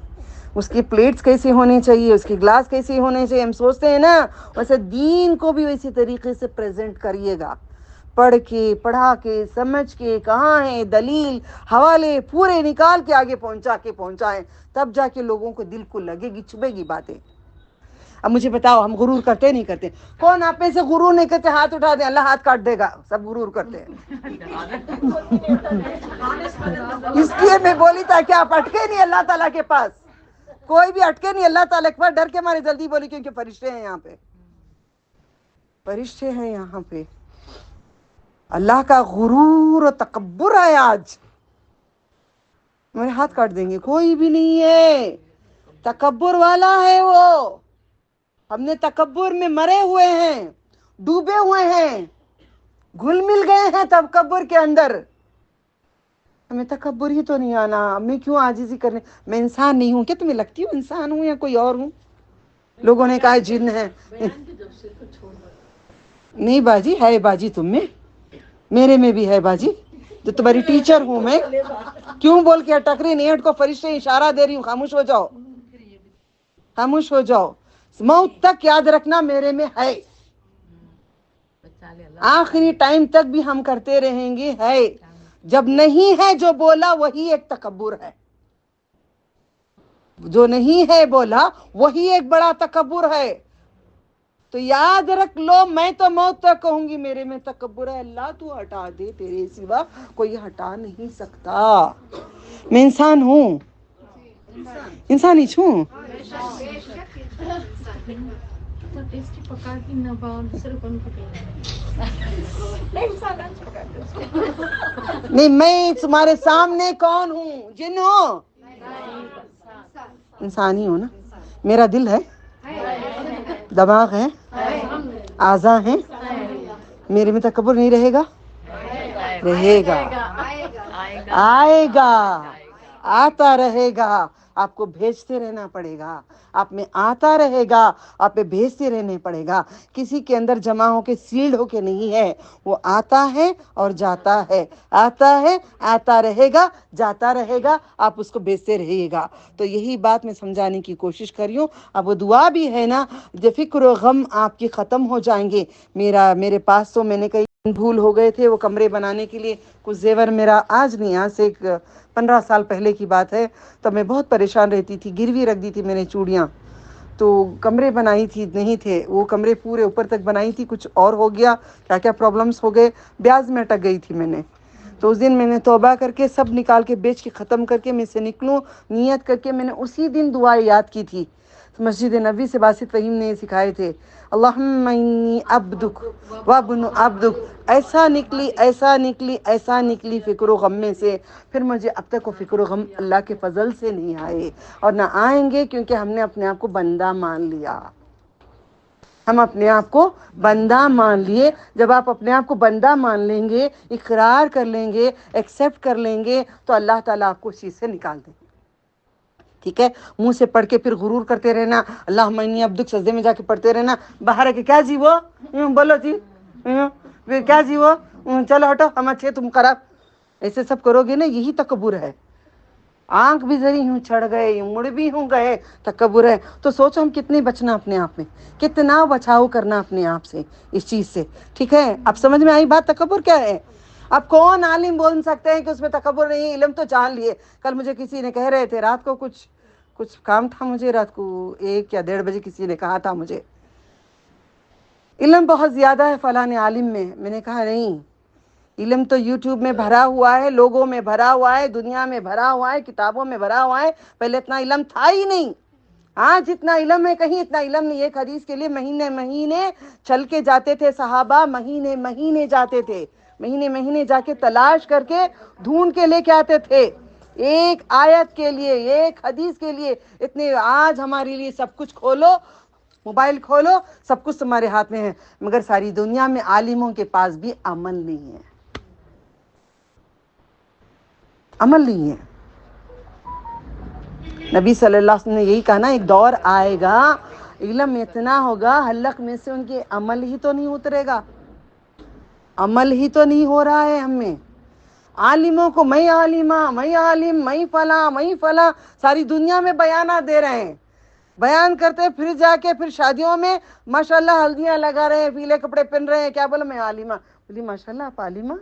Speaker 2: उसकी प्लेट्स कैसी होनी चाहिए, उसकी ग्लास कैसी होने चाहिए, हम सोचते हैं ना, वैसे दीन को भी वैसी तरीके से प्रेजेंट करिएगा, पढ़ के पढ़ा के समझ के, कहाँ है दलील हवाले पूरे निकाल के आगे पहुँचाएं, तब जाके लोगों को दिल को लगेगी, चुभेगी बातें। अब मुझे बताओ हम गुरूर करते नहीं करते? कौन आप में से गुरूर नहीं करते? हाथ उठा दे, अल्लाह हाथ काट देगा, सब गुरूर करते हैं। इसलिए मैं बोली ताकि आप अटके नहीं अल्लाह ताला के पास, कोई भी अटके नहीं अल्लाह ताला के पास, डर के मारे जल्दी बोली, क्योंकि फरिश्ते हैं यहाँ पे, फरिश्ते हैं यहाँ पे। अल्लाह का गुरूर और तकब्बुर है, आज मेरे हाथ काट देंगे, कोई भी नहीं है, तकब्बुर वाला है वो। हमने तकब्बुर में मरे हुए हैं, डूबे हुए हैं, घुल मिल गए हैं तकब्बुर के अंदर। हमें तकब्बुर ही तो नहीं आना, मैं क्यों आजिज़ी करने, मैं इंसान नहीं हूँ क्या? तुम्हें लगती हूँ इंसान हूँ या कोई और हूँ? लोगों ने कहा जिन है, नहीं बाजी है, बाजी तुम में, मेरे में भी है बाजी, जो तुम्हारी टीचर हूँ मैं, क्यों बोल के अटक रही? नेट को फरिश्ते इशारा दे रही हूँ, खामोश हो जाओ, खामोश हो जाओ, मौत तक याद रखना मेरे में है, आखिरी टाइम तक भी हम करते रहेंगे है। जब नहीं है जो बोला वही एक तकब्बुर है, जो नहीं है बोला वही एक बड़ा तकब्बुर है। तो याद रख लो, मैं तो मौत तक कहूंगी मेरे में तकब्बुर है, अल्लाह तू हटा दे, तेरे सिवा कोई हटा नहीं सकता। मैं इंसान हूं, इंसान ही छू। नहीं, मैं तुम्हारे सामने कौन हूँ? जिन हो? इंसान ही हूँ ना। मेरा दिल है, दिमाग है, आज़ा है, मेरे में तकब्बुर नहीं रहेगा? रहेगा, आएगा, आता रहेगा। आपको भेजते रहना पड़ेगा, आप में आता रहेगा, आप में भेजते रहने पड़ेगा। किसी के अंदर जमा होके सील्ड होके नहीं है, वो आता है और जाता है, आता है, आता रहेगा, जाता रहेगा, आप उसको भेजते रहिएगा। तो यही बात मैं समझाने की कोशिश कर रही हूँ। अब वो दुआ भी है ना, जो फिक्र और गम आपकी ख़त्म हो जाएंगे। मेरे पास तो मैंने कई भूल हो गए थे वो कमरे बनाने के लिए। कुछ जेवर मेरा आज नहीं, आज से एक 15 साल पहले की बात है, तब मैं बहुत परेशान रहती थी, गिरवी रख दी थी मैंने चूड़ियाँ। तो कमरे बनाई थी, नहीं थे वो कमरे पूरे ऊपर तक बनाई थी, कुछ और हो गया, क्या क्या प्रॉब्लम्स हो गए, ब्याज में अटक गई थी मैंने। तो उस दिन मैंने तौबा करके सब निकाल के बेच के ख़त्म करके मैं से निकलूँ, नियत करके मैंने उसी दिन दुआ याद की थी। मस्जिद नबी से बासित फ़हीम ने सिखाए थे, अल्लाहुम्मा इन्नी अब्दुक व इब्नु अब्दुक। ऐसा निकली, ऐसा निकली, ऐसा निकली फ़िक्र गम में से। फिर मुझे अब तक वो फ़िक्र गम अल्लाह के फजल से नहीं आए और ना आएंगे, क्योंकि हमने अपने आप को बंदा मान लिया। हम अपने आप को बंदा मान लिए। जब आप अपने आप को बंदा मान लेंगे, इकरार कर लेंगे, एक्सेप्ट कर लेंगे, तो अल्लाह ताला आपको उस चीज़ से निकाल देंगे। ठीक है, मुंह से पढ़ के फिर गुरूर करते रहना, अल्लाह मनी अब्दुक, सजदे में जाके पढ़ते रहना, बाहर है कि क्या जी वो बोलो जी, फिर क्या जी वो, चलो हटो हम अच्छे तुम खराब, ऐसे सब करोगे ना, यही तकब्बुर है। आंख भी जरी यूं चढ़ गए, यूं मुड़ भी यूं गए, तकब्बुर है। तो सोचो हम कितनी बचना अपने आप में, कितना बचाव करना अपने आप से इस चीज से। ठीक है, अब समझ में आई बात तकब्बुर क्या है। अब कौन आलिम बोल सकते हैं कि उसमें तकब्बुर नहीं है, इल्म तो जान लिए। कल मुझे किसी ने कह रहे थे, रात को कुछ काम था मुझे, रात को 1 या 1:30 बजे किसी ने कहा था मुझे, इल्म बहुत ज्यादा है फलाने आलिम में। मैंने कहा नहीं, इल्म तो यूट्यूब में भरा हुआ है, लोगों में भरा हुआ है, दुनिया में भरा हुआ है, किताबों में भरा हुआ है। पहले इतना इल्म था ही नहीं, आज इतना इल्म है, कहीं इतना इल्म नहीं। एक हदीस के लिए महीने महीने चल के जाते थे सहाबा, महीने महीने जाते थे, महीने महीने जाके तलाश करके ढूंढ के लेके आते थे, एक आयत के लिए, एक हदीस के लिए। इतने आज हमारे लिए सब कुछ खोलो, मोबाइल खोलो, सब कुछ तुम्हारे हाथ में है, मगर सारी दुनिया में आलिमों के पास भी अमल नहीं है, अमल नहीं है। नबी सल्लल्लाहु अलैहि वसल्लम ने यही कहा ना, एक दौर आएगा इल्म इतना होगा हलक में से उनके अमल ही तो नहीं उतरेगा, अमल ही तो नहीं हो रहा है हमें। आलिमों को मैं आलिमा, मैं आलिम, मैं फला, सारी दुनिया में बयाना दे रहे हैं, बयान करते, फिर जाके फिर शादियों में माशाल्लाह हल्दियां लगा रहे हैं, पीले कपड़े पहन रहे हैं, क्या बोला मैं आलिमा, बोली माशाल्लाह आप आलिमा।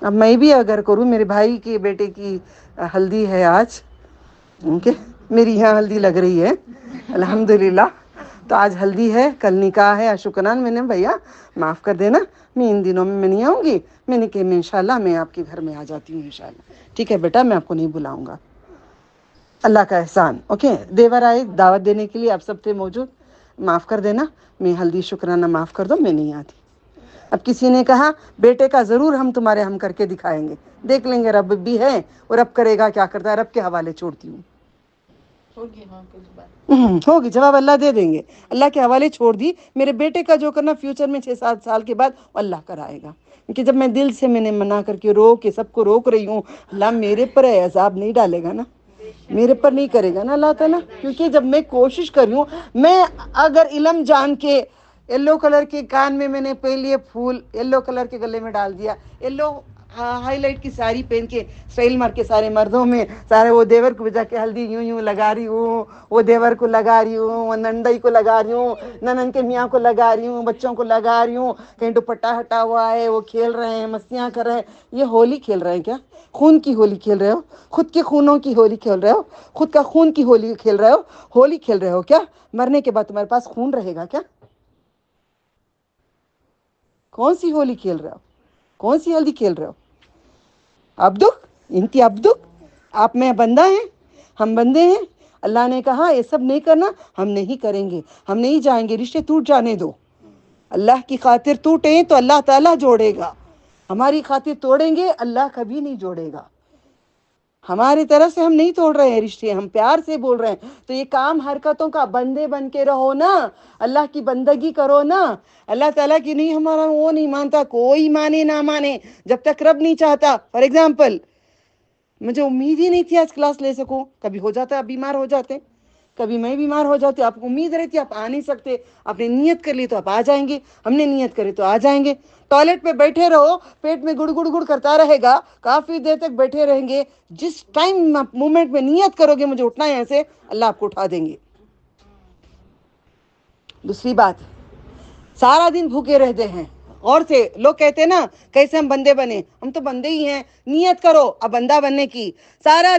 Speaker 2: अब मैं भी अगर करूँ, मेरे भाई के बेटे की हल्दी है आज, ओके, मेरी यहाँ हल्दी लग रही है अल्हम्दुलिल्लाह, तो आज हल्दी है, कल निकाह है, शुक्रान। मैंने भैया माफ़ कर देना, मैं इन दिनों में मैं नहीं आऊँगी। मैंने कहा मैं इंशाल्लाह मैं आपके घर में आ जाती हूँ इंशाल्लाह। ठीक है बेटा, मैं आपको नहीं बुलाऊँगा, अल्लाह का एहसान। ओके, देवर आए दावत देने के लिए, आप सब थे मौजूद, माफ़ कर देना, मैं हल्दी शुक्राना माफ़ कर दो, मैं नहीं आती। अब किसी ने कहा बेटे का ज़रूर हम करके दिखाएंगे, देख लेंगे, रब भी है और रब करेगा, क्या करता है, रब के हवाले छोड़ती हूँ। होगी जवाब अल्लाह दे देंगे, अल्लाह के हवाले छोड़ दी। मेरे बेटे का जो करना फ्यूचर में 6-7 साल के बाद अल्लाह कराएगा, क्योंकि जब मैं दिल से मैंने मना करके रोक के सबको रोक रही हूँ, अल्लाह मेरे पर अज़ाब नहीं डालेगा ना, मेरे पर नहीं करेगा ना अल्लाह ताला। क्योंकि जब मैं कोशिश कर रही हूँ, मैं अगर इल्म जान के येलो कलर के कान में मैंने पहन लिए फूल, येलो कलर के गले में डाल दिया, येलो हाईलाइट की साड़ी पहन के स्टाइल मार के सारे मर्दों में सारे वो देवर को बजा के हल्दी यूं यूं लगा रही हूँ, वो देवर को लगा रही हूँ, वो नंदई को लगा रही हूँ, ननन के मियाँ को लगा रही हूँ, बच्चों को लगा रही हूँ, कहीं दुपट्टा हटा हुआ है, वो खेल रहे हैं, मस्तियाँ कर रहे हैं। ये होली खेल रहे हैं क्या? खून की होली खेल रहे हो? खुद के खूनों की होली खेल रहे हो? खुद का खून की होली खेल रहे हो? होली खेल रहे हो क्या? मरने के बाद तुम्हारे पास खून रहेगा क्या? कौन सी होली खेल रहे हो? कौन सी हल्दी खेल रहे हो? अब्दुक, इनकी अब्दुक, آپ میں بندہ ہیں, ہم بندے ہیں. اللہ نے کہا یہ سب نہیں کرنا, ہم نہیں کریں گے, ہم نہیں جائیں گے. رشتے ٹوٹ جانے دو. اللہ کی خاطر ٹوٹیں تو اللہ تعالیٰ جوڑے گا, ہماری خاطر توڑیں گے اللہ کبھی نہیں جوڑے گا. ہماری طرف سے ہم نہیں توڑ رہے ہیں رشتے, ہم پیار سے بول رہے ہیں. تو یہ کام حرکتوں کا, بندے بن کے رہو نا, اللہ کی بندگی کرو نا. اللہ تعالیٰ کی نہیں, ہمارا وہ نہیں مانتا, کوئی مانے نہ مانے, جب تک رب نہیں چاہتا. فار ایگزامپل, مجھے امید ہی نہیں تھی آج کلاس لے سکوں, کبھی ہو جاتا ہے, آپ بیمار ہو جاتے, کبھی میں بیمار ہو جاتی, آپ کو امید رہتی آپ آ نہیں سکتے, آپ نے نیت کر لی تو آپ آ جائیں گے, ہم نے نیت کری تو آ جائیں گے. ٹوائلٹ پہ بیٹھے رہو, پیٹ میں گڑ گڑ گڑ کرتا رہے گا, کافی دیر تک بیٹھے رہیں گے, جس ٹائم مومنٹ میں نیت کرو گے مجھے اٹھنا ہے یہاں سے, اللہ آپ کو اٹھا دیں گے. دوسری بات, سارا دن بھوکے رہتے ہیں. اور سے لوگ کہتے ہیں نا کیسے ہم بندے بنے, ہم تو بندے ہی ہیں. نیت کرو اب بندہ بننے کی, سارا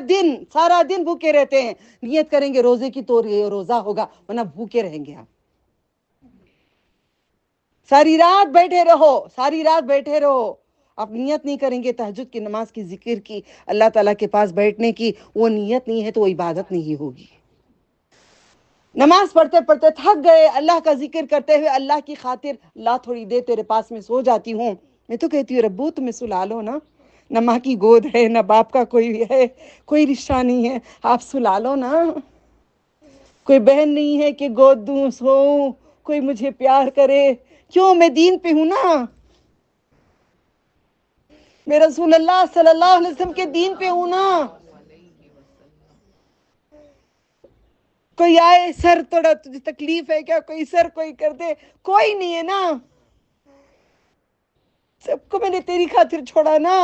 Speaker 2: دن بھوکے رہتے ہیں. نیت کریں گے روزے کی تو روزہ ہوگا, ورنہ بھوکے رہیں گے. آپ ساری رات بیٹھے رہو, آپ نیت نہیں کریں گے تہجد کی نماز کی, ذکر کی, اللہ تعالیٰ کے پاس بیٹھنے کی, وہ نیت نہیں ہے تو وہ عبادت نہیں ہوگی. نماز پڑھتے پڑھتے تھک گئے, اللہ کا ذکر کرتے ہوئے, اللہ کی خاطر, اللہ تھوڑی دیر تیرے پاس میں سو جاتی ہوں. میں تو کہتی ہوں ربو تمہیں سلا لو نا, نہ ماں کی گود ہے, نہ باپ کا کوئی ہے, کوئی رشتہ نہیں ہے, آپ سلا لو نا. کوئی بہن نہیں ہے کہ گود دوں, سوؤں, کوئی مجھے پیار کرے. کیوں, میں دین پہ ہوں نا, میں رسول اللہ صلی اللہ علیہ وسلم کے دین پہ ہوں نا. کوئی آئے, سر تھوڑا تجھے تکلیف ہے کیا, کوئی سر کوئی کر دے, کوئی نہیں ہے نا. سب کو میں نے تیری خاطر چھوڑا نا,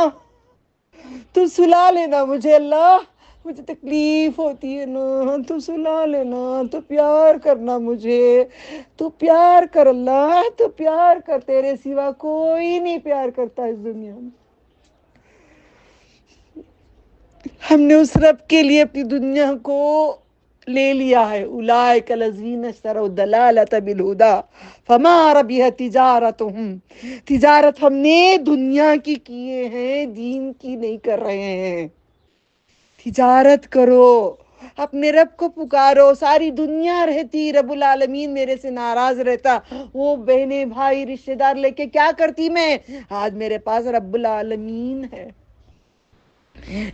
Speaker 2: تو سلا لینا مجھے اللہ, مجھے تکلیف ہوتی ہے نا, تو سلا لینا, تو پیار کرنا مجھے, تو پیار کر اللہ, تو پیار کر, تیرے سوا کوئی نہیں پیار کرتا اس دنیا میں. ہم نے اس رب کے لیے اپنی دنیا کو لے لیا ہے. اولئک الذین اشتروا الضلالۃ بالہدی فما ربحت تجارتہم, تجارت ہم نے دنیا کی کیے ہیں, دین کی نہیں کر رہے ہیں. تجارت کرو, اپنے رب کو پکارو. ساری دنیا رہتی, رب العالمین میرے سے ناراض رہتا, وہ بہنیں بھائی رشتے دار لے کے کیا کرتی میں, آج میرے پاس رب العالمین ہے.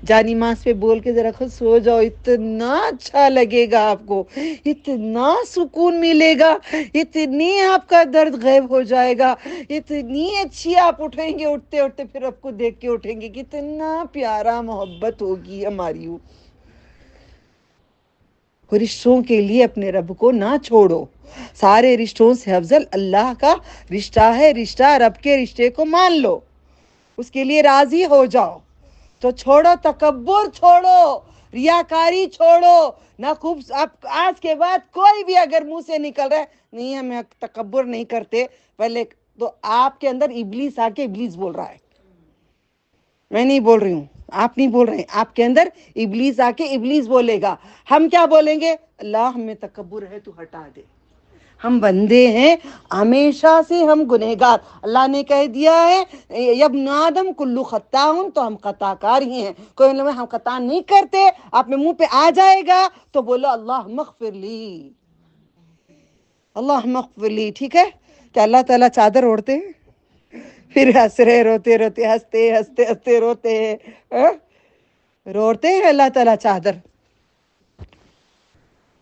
Speaker 2: جانی ماس پہ بول کے ذرا خود سو جاؤ, اتنا اچھا لگے گا آپ کو, اتنا سکون ملے گا, اتنی آپ کا درد غائب ہو جائے گا, اتنی اچھی آپ اٹھیں گے, اٹھتے اٹھتے پھر آپ کو دیکھ کے اٹھیں گے, کتنا پیارا محبت ہوگی ہماری. رشتوں کے لیے اپنے رب کو نہ چھوڑو, سارے رشتوں سے افضل اللہ کا رشتہ ہے. رشتہ رب کے رشتے کو مان لو, اس کے لیے راضی ہو جاؤ. تو چھوڑو تکبر, چھوڑو ریاکاری, چھوڑو نہ خوب. اب آج کے بعد کوئی بھی اگر منہ سے نکل رہا ہے نہیں ہم تکبر نہیں کرتے, پہلے تو آپ کے اندر ابلیس آ کے ابلیس بول رہا ہے. میں نہیں بول رہی ہوں, آپ نہیں بول رہے ہیں, آپ کے اندر ابلیس آ کے ابلیس بولے گا. ہم کیا بولیں گے, اللہ ہمیں تکبر ہے تو ہٹا دے, ہم بندے ہیں, ہمیشہ سے ہم گنہگار. اللہ نے کہہ دیا ہے یبن آدم کلو خطاء, تو ہم خطا کار ہی ہیں. کوئی ہم خطا نہیں کرتے, آپ میں منہ پہ آ جائے گا تو بولو اللہم اغفر لی, اللہم اغفر لی. ٹھیک ہے, کہ اللہ تعالیٰ چادر اوڑھتے ہیں, پھر ہنس رہے, روتے روتے, ہنستے ہنستے ہنستے روتے ہیں, روتے ہیں. اللہ تعالیٰ چادر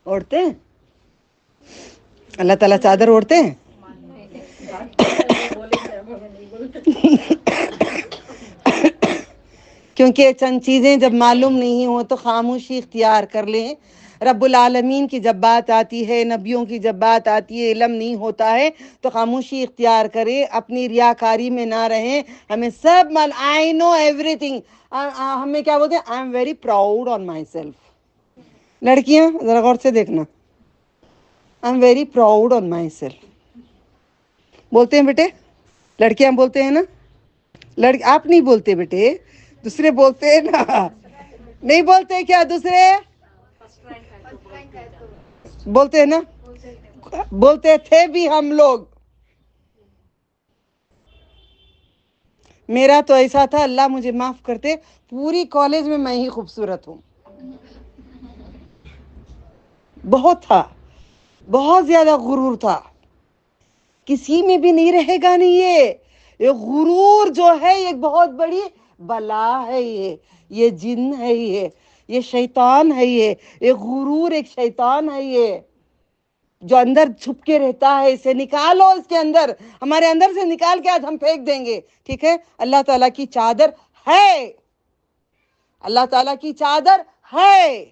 Speaker 2: اوڑھتے ہیں, اللہ تعالیٰ چادر اوڑھتے ہیں. کیونکہ چند چیزیں جب معلوم نہیں ہو تو خاموشی اختیار کر لیں. رب العالمین کی جب بات آتی ہے, نبیوں کی جب بات آتی ہے, علم نہیں ہوتا ہے تو خاموشی اختیار کریں, اپنی ریاکاری میں نہ رہیں. ہمیں سب I know everything, ہمیں کیا بولتے ہیں, I am very proud on myself. لڑکیاں ذرا غور سے دیکھنا, I am very proud on myself. بولتے ہیں بیٹے, لڑکیاں بولتے ہیں نا, آپ نہیں بولتے بیٹے, دوسرے بولتے ہیں نا, نہیں بولتے کیا دوسرے بولتے ہیں نا, بولتے تھے بھی ہم لوگ. میرا تو ایسا تھا, اللہ مجھے معاف کرتے, پوری کالج میں میں ہی خوبصورت ہوں. بہت تھا, بہت زیادہ غرور تھا. کسی میں بھی نہیں رہے گا نہیں یہ غرور جو ہے یہ بہت بڑی بلا ہے. یہ جن ہے, یہ شیطان ہے. یہ غرور ایک شیطان ہے یہ جو اندر چھپ کے رہتا ہے. اسے نکالو, اس کے اندر, ہمارے اندر سے نکال کے آج ہم پھینک دیں گے. ٹھیک ہے, اللہ تعالیٰ کی چادر ہے, اللہ تعالیٰ کی چادر ہے,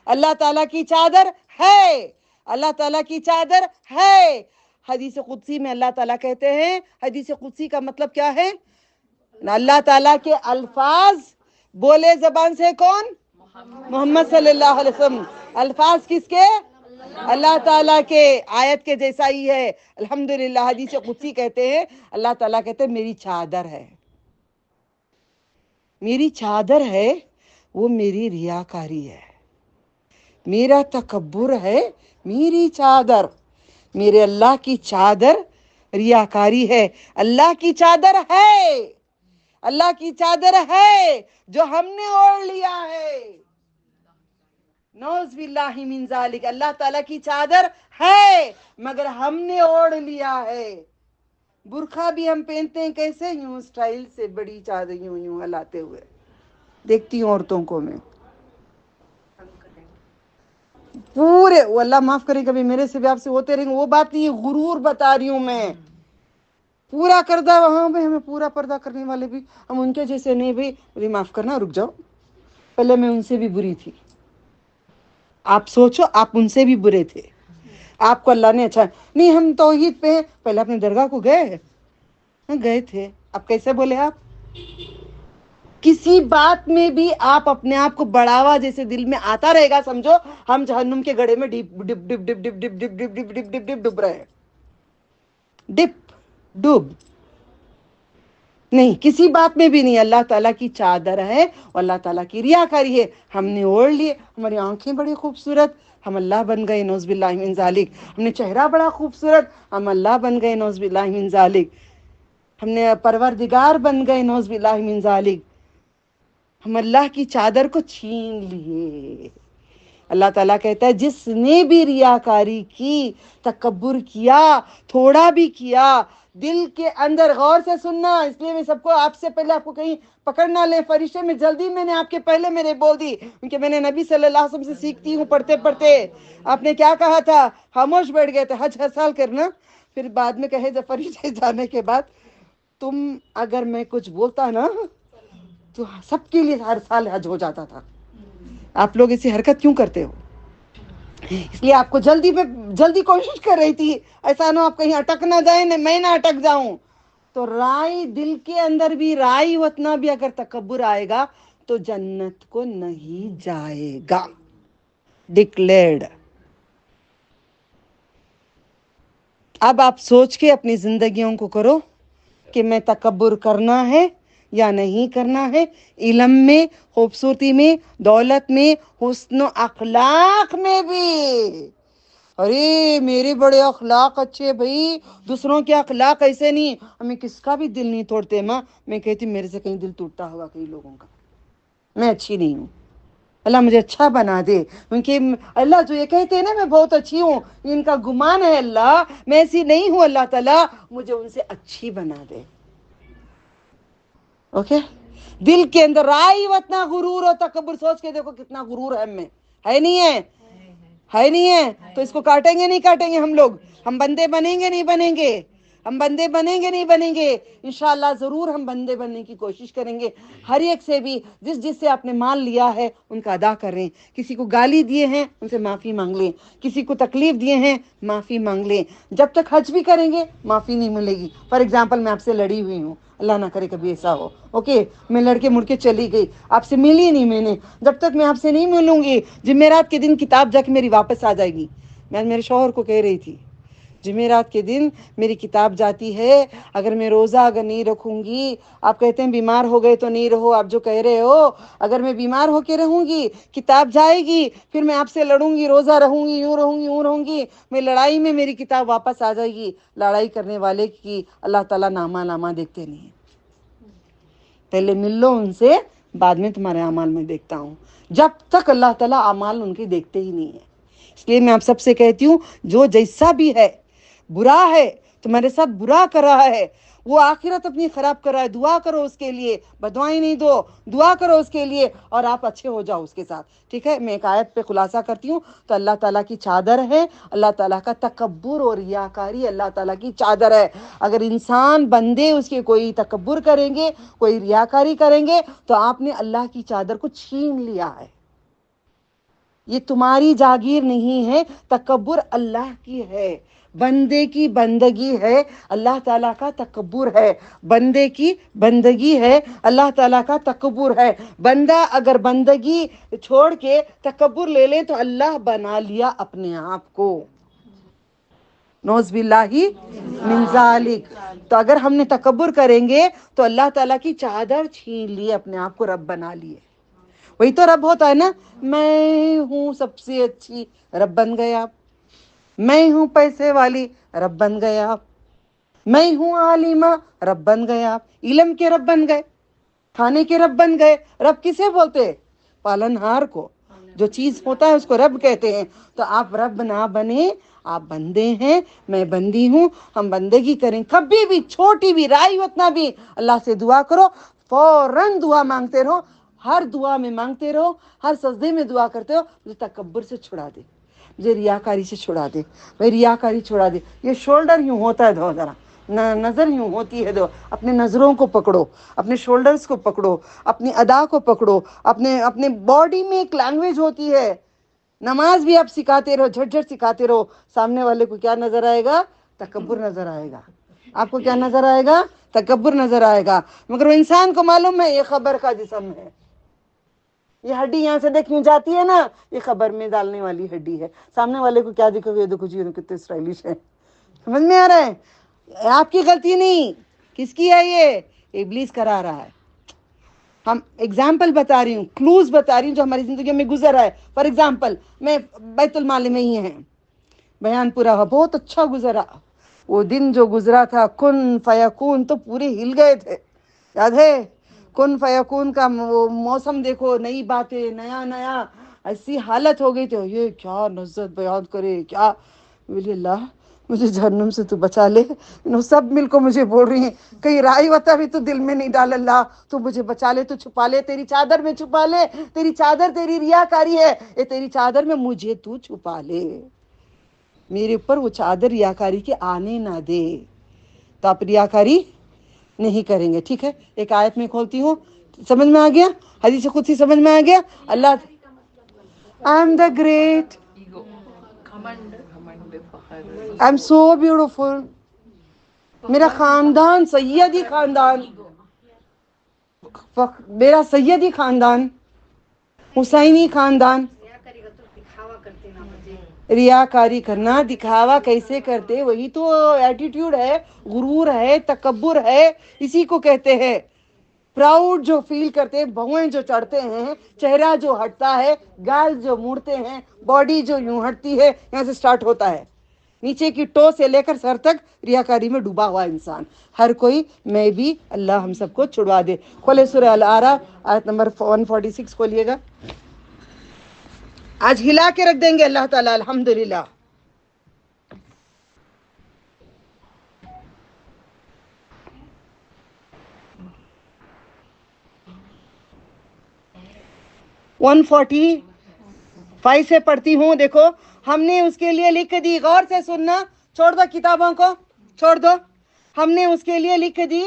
Speaker 2: اللہ تعالیٰ کی چادر ہے, اللہ تعالیٰ کی چادر ہے. حدیث قدسی میں اللہ تعالیٰ کہتے ہیں, حدیث قدسی کا مطلب کیا ہے؟ اللہ تعالیٰ کے الفاظ بولے زبان سے کون؟ محمد صلی اللہ علیہ وسلم. الفاظ کس کے؟ اللہ تعالیٰ کے. آیت کے جیسا ہی ہے الحمدللہ. حدیث قدسی کہتے ہیں, اللہ تعالیٰ کہتے ہیں میری چادر ہے, میری چادر ہے, وہ میری ریاکاری ہے, میرا تکبر ہے, میری چادر. میرے اللہ کی چادر ریاکاری ہے. اللہ کی چادر ہے, اللہ کی چادر ہے جو ہم نے اوڑھ لیا ہے. نعوذ باللہ من ذالک. اللہ تعالیٰ کی چادر ہے مگر ہم نے اوڑھ لیا ہے. برقع بھی ہم پہنتے ہیں کیسے؟ یوں سٹائل سے, بڑی چادر یوں یوں ہلاتے ہوئے. دیکھتی ہوں عورتوں کو میں پورے, وہ اللہ معاف کرے کبھی میرے سے بھی آپ سے ہوتے رہیں گے, وہ بات نہیں, غرور بتا رہی ہوں میں. پورا کردہ وہاں پہ ہمیں پورا پردہ کرنے والے بھی ہم ان کے جیسے نہیں. بھائی مجھے معاف کرنا, رک جاؤ, پہلے میں ان سے بھی بری تھی. آپ سوچو, آپ ان سے بھی برے تھے, آپ کو اللہ نے اچھا نہیں. ہم توحید پہ ہیں, پہلے اپنے درگاہ کو گئے تھے, اب کیسے بولے آپ؟ کسی بات میں بھی آپ اپنے آپ کو بڑھاوا جیسے دل میں آتا رہے گا, سمجھو ہم جہنم کے گڑھے میں ڈپ ڈپ ڈپ ڈپ ڈپ ڈپ ڈپ ڈپ ڈپ ڈپ ڈپ ڈب رہے ہیں. ڈپ ڈب نہیں, کسی بات میں بھی نہیں. اللہ تعالیٰ کی چادر ہے اور اللہ تعالیٰ کی ریاکاری ہے. ہم نے اوڑھ لیے, ہماری آنکھیں بڑی خوبصورت, ہم اللہ بن گئے, نعوذ باللہ من ذالک. ہم نے چہرہ بڑا خوبصورت, ہم اللہ بن گئے, نعوذ باللہ من ذالک. ہم نے پروردگار بن گئے, نعوذ باللہ من ذالک. ہم اللہ کی چادر کو چھین لیے. اللہ تعالیٰ کہتا ہے جس نے بھی ریاکاری کی, تکبر کیا, تھوڑا بھی کیا, دل کے اندر, غور سے سننا, اس لیے میں سب کو آپ سے پہلے آپ کو کہیں پکڑ نہ لیں فرشتے, میں جلدی میں نے آپ کے پہلے میرے بول دی, کیونکہ میں نے نبی صلی اللہ علیہ وسلم سے سیکھتی ہوں پڑھتے پڑھتے. آپ نے کیا کہا تھا؟ خاموش بیٹھ گئے تھے, حج ہر سال کرنا. پھر بعد میں کہے جب فرشتے جانے کے بعد, تم اگر میں کچھ بولتا نا تو سب کے لیے ہر سال حج ہو جاتا تھا. آپ لوگ ایسی حرکت کیوں کرتے ہو؟ اس لیے آپ کو جلدی کوشش کر رہی تھی, ایسا نہ آپ کہیں اٹک نہ جائیں, میں نہ اٹک جاؤں. تو رائی دل کے اندر بھی, رائی وطنا بھی اگر تکبر آئے گا تو جنت کو نہیں جائے گا. ڈکلیئرڈ. اب آپ سوچ کے اپنی زندگیوں کو کرو کہ میں تکبر کرنا ہے یا نہیں کرنا ہے. علم میں, خوبصورتی میں, دولت میں, حسن و اخلاق میں بھی. ارے میرے بڑے اخلاق اچھے بھائی, دوسروں کے اخلاق ایسے نہیں. ہمیں کس کا بھی دل نہیں توڑتے ماں. میں کہتی میرے سے کہیں دل ٹوٹتا ہوگا کئی لوگوں کا, میں اچھی نہیں ہوں, اللہ مجھے اچھا بنا دے. کیونکہ اللہ جو یہ کہتے ہیں نا میں بہت اچھی ہوں, ان کا گمان ہے اللہ میں ایسی نہیں ہوں. اللہ تعالیٰ مجھے ان سے اچھی بنا دے. اوکے, دل کے اندر رائی وطنا غرور اور تکبر. سوچ کے دیکھو کتنا غرور ہے ہم میں, ہے نہیں ہے؟ ہے نہیں ہے؟ تو اس کو کاٹیں گے نہیں کاٹیں گے ہم لوگ. ہم بندے بنیں گے نہیں بنیں گے, ہم بندے بنیں گے نہیں بنیں گے. انشاءاللہ ضرور ہم بندے بننے کی کوشش کریں گے. ہر ایک سے بھی جس سے آپ نے مال لیا ہے ان کا ادا کر رہے ہیں. کسی کو گالی دیے ہیں ان سے معافی مانگ لیں, کسی کو تکلیف دیے ہیں معافی مانگ لیں. جب تک حج بھی کریں گے معافی نہیں ملے گی. فار ایگزامپل میں آپ سے لڑی ہوئی ہوں, اللہ نہ کرے کبھی ایسا ہو, اوکے, میں لڑکے مڑ کے چلی گئی, آپ سے ملی نہیں میں نے. جب تک میں آپ سے نہیں ملوں گی, جمعرات کے دن کتاب جا کے میری واپس آ جائے گی. میں میرے شوہر کو کہہ رہی تھی, جمعرات کے دن میری کتاب جاتی ہے, اگر میں روزہ اگر نہیں رکھوں گی, آپ کہتے ہیں بیمار ہو گئے تو نہیں رہو, آپ جو کہہ رہے ہو, اگر میں بیمار ہو کے رہوں گی کتاب جائے گی, پھر میں آپ سے لڑوں گی, روزہ رہوں گی, یوں رہوں گی, یوں رہوں گی, میں لڑائی میں میری کتاب واپس آ جائے گی. لڑائی کرنے والے کی اللہ تعالیٰ نامہ دیکھتے نہیں ہیں. पहले मिल लो उनसे, बाद में तुम्हारे अमाल में देखता हूँ। जब तक अल्लाह ताला अमाल उनके देखते ही नहीं है। इसलिए मैं आप सबसे कहती हूँ, जो जैसा भी है, बुरा है, तुम्हारे साथ बुरा कर रहा है, वो आखिरत अपनी खराब कर रहा है, दुआ करो उसके लिए, बदवाई नहीं दो, दुआ करो उसके लिए और आप अच्छे हो जाओ उसके साथ। ठीक है, मैं एक आयत पे खुलासा करती हूँ। तो अल्लाह ताला की चादर है, अल्लाह ताला का तकब्बुर और रियाकारी अल्लाह ताला की चादर है। अगर इंसान बंदे उसके कोई तकब्बुर करेंगे, कोई रियाकारी करेंगे, तो आपने अल्लाह की चादर को छीन लिया है। ये तुम्हारी जागीर नहीं है, तकब्बुर अल्लाह की है, बंदे की बंदगी है, अल्लाह ताला का तकब्बुर है। बंदे की बंदगी है, अल्लाह ताला का तकब्बुर है। बंदा अगर बंदगी छोड़ के तकब्बुर ले ले तो अल्लाह बना लिया अपने आप को, नौज़ बिल्लाही मिन ज़ालिक। तो अगर हमने तकब्बुर करेंगे तो अल्लाह ताला की चादर छीन लिए, अपने आप को रब बना लिए। वही तो रब होता है ना, मैं हूँ सबसे अच्छी, रब बन गए आप। मैं हूँ पैसे वाली, रब बन गए आप। मैं हूँ आलिमा, रब बन गए आप। इल्म के रब बन गए, खाने के रब बन गए। रब किसे बोलते हैं? पालनहार को। जो चीज होता है उसको रब कहते हैं। तो आप रब ना बने, आप बंदे हैं, मैं बंदी हूँ। हम बंदगी करें, कभी भी छोटी भी राई उतना भी अल्लाह से दुआ करो, फौरन दुआ मांगते रहो, हर दुआ में मांगते रहो, हर सजदे में दुआ करते हो, मुझे तकब्बुर से छुड़ा दे, मुझे रियाकारी से छुड़ा दे, भाई रियाकारी छुड़ा दे। ये शोल्डर यूं होता है, दो जरा नजर यूं होती है, दो अपने नजरों को पकड़ो, अपने शोल्डर्स को पकड़ो, अपनी अदा को पकड़ो, अपने अपने बॉडी में एक लैंग्वेज होती है। नमाज भी आप सिखाते रहो, झट सिखाते रहो, सामने वाले को क्या नजर आएगा? तकब्बुर नजर आएगा। आपको क्या नजर आएगा? तकब्बुर नजर आएगा। मगर वो इंसान को मालूम है ये खबर का जिस्म है, ये हड्डी यहाँ से देख यूं जाती है ना, ये खबर में डालने वाली हड्डी है। सामने वाले को क्या दिखोगे? देखो जी कितने स्टाइलिश है। समझ में आ रहा है? आपकी गलती नहीं, किसकी है? ये इब्लीस करा रहा है। हम एग्जाम्पल बता रही हूँ, क्लूज बता रही हूँ जो हमारी जिंदगी में गुजरा है। फॉर एग्जाम्पल, मैं बैतुल माल में ही है, बयान पूरा हुआ, बहुत अच्छा गुजरा। वो दिन जो गुजरा था, कुन फयकून, तो पूरे हिल गए थे, याद है? कुन फयकून का वो मौसम देखो, नई बातें, नया नया, ऐसी हालत हो गई थी। ये क्या नज़र बयान करे, क्या बोले, अल्लाह मुझे जहन्नुम से तू बचा ले। सब मिलकर मुझे बोल रही हैं, कहीं राई वता भी तू दिल में नहीं डाल, अल्लाह तू मुझे बचा ले, तू छुपा ले, तेरी चादर में छुपा ले, तेरी चादर तेरी रियाकारी है, ये तेरी चादर में मुझे तू छुपा ले, मेरे ऊपर वो चादर रियाकारी के आने ना दे। तो आप रियाकारी नहीं करेंगे। ठीक है, एक आयत में खोलती हूँ, समझ में आ गया? हदीस कुदसी समझ में आ गया? अल्लाह, I am the great, I am so beautiful, मेरा खानदान सैयदी खानदान, मेरा सैयदी खानदान, हुसैनी खानदान। रियाकारी करना, दिखावा कैसे करते? वही तो एटीट्यूड है, गुरूर है, तकब्बुर है, इसी को कहते हैं। प्राउड जो फील करते हैं, भौएं जो चढ़ते हैं, चेहरा जो हटता है, गाल जो मुड़ते हैं, बॉडी जो यूं हटती है, यहाँ से स्टार्ट होता है। नीचे की टो से लेकर सर तक रियाकारी में डूबा हुआ इंसान, हर कोई, मैं भी, अल्लाह हम सबको छुड़वा दे। खोले सूरह अल आराफ आयत नंबर 146 खोलिएगा। आज हिला के रख देंगे अल्लाह ताला, अल्हम्दुलिल्लाह। वन 45 से पढ़ती हूँ, देखो हमने उसके लिए लिख दी, गौर से सुनना, छोड़ दो किताबों को, छोड़ दो। हमने उसके लिए लिख दी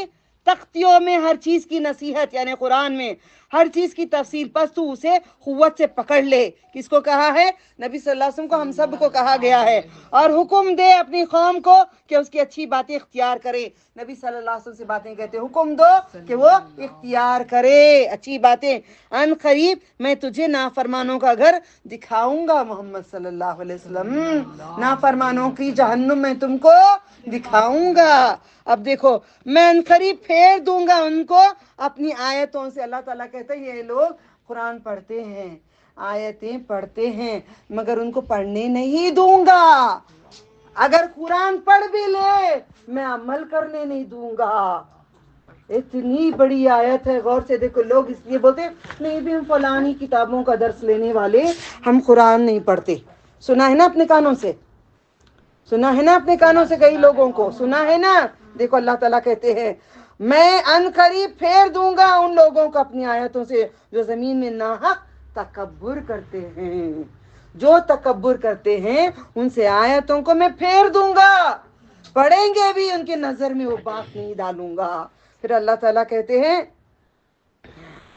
Speaker 2: तख्तियों में हर चीज की नसीहत, यानी कुरान में हर चीज की तफसील, बस तू उसे कुव्वत से पकड़ ले। किसको कहा है? नबी सल्लल्लाहु अलैहि वसल्लम को, हम सब को कहा गया है। और हुक्म दे अपनी कौम को कि उसकी अच्छी बातें इख्तियार करे। नबी सल्लल्लाहु अलैहि वसल्लम से बातें कहते, हुक्म दो कि वो इख्तियार करे अच्छी बातें। अन करीब मैं तुझे नाफरमानों का घर दिखाऊंगा, मोहम्मद सल्लल्लाहु अलैहि वसल्लम, नाफरमानों की जहन्नुम में तुमको दिखाऊंगा। अब देखो, मैं अनकरीब फेर दूंगा उनको अपनी आयतों से। अल्लाह ताला कहते हैं ये लोग कुरान पढ़ते हैं, आयतें पढ़ते हैं, मगर उनको पढ़ने नहीं दूंगा। अगर कुरान पढ़ भी ले, मैं अमल करने नहीं दूंगा। इतनी बड़ी आयत है, गौर से देखो। लोग इसलिए बोलते हैं नहीं भी हम फलानी किताबों का दर्स लेने वाले, हम कुरान नहीं पढ़ते। सुना है ना अपने कानों से, सुना है ना अपने कानों से, कई लोगों को सुना है ना। देखो अल्लाह ताला कहते हैं मैं अनकरीब फेर दूंगा उन लोगों को अपनी आयतों से जो जमीन में नाहक तकब्बुर करते हैं। जो तकब्बुर करते हैं उनसे आयतों को मैं फेर दूंगा, पढ़ेंगे भी उनके नजर में वो बात नहीं डालूंगा। फिर अल्लाह ताला कहते हैं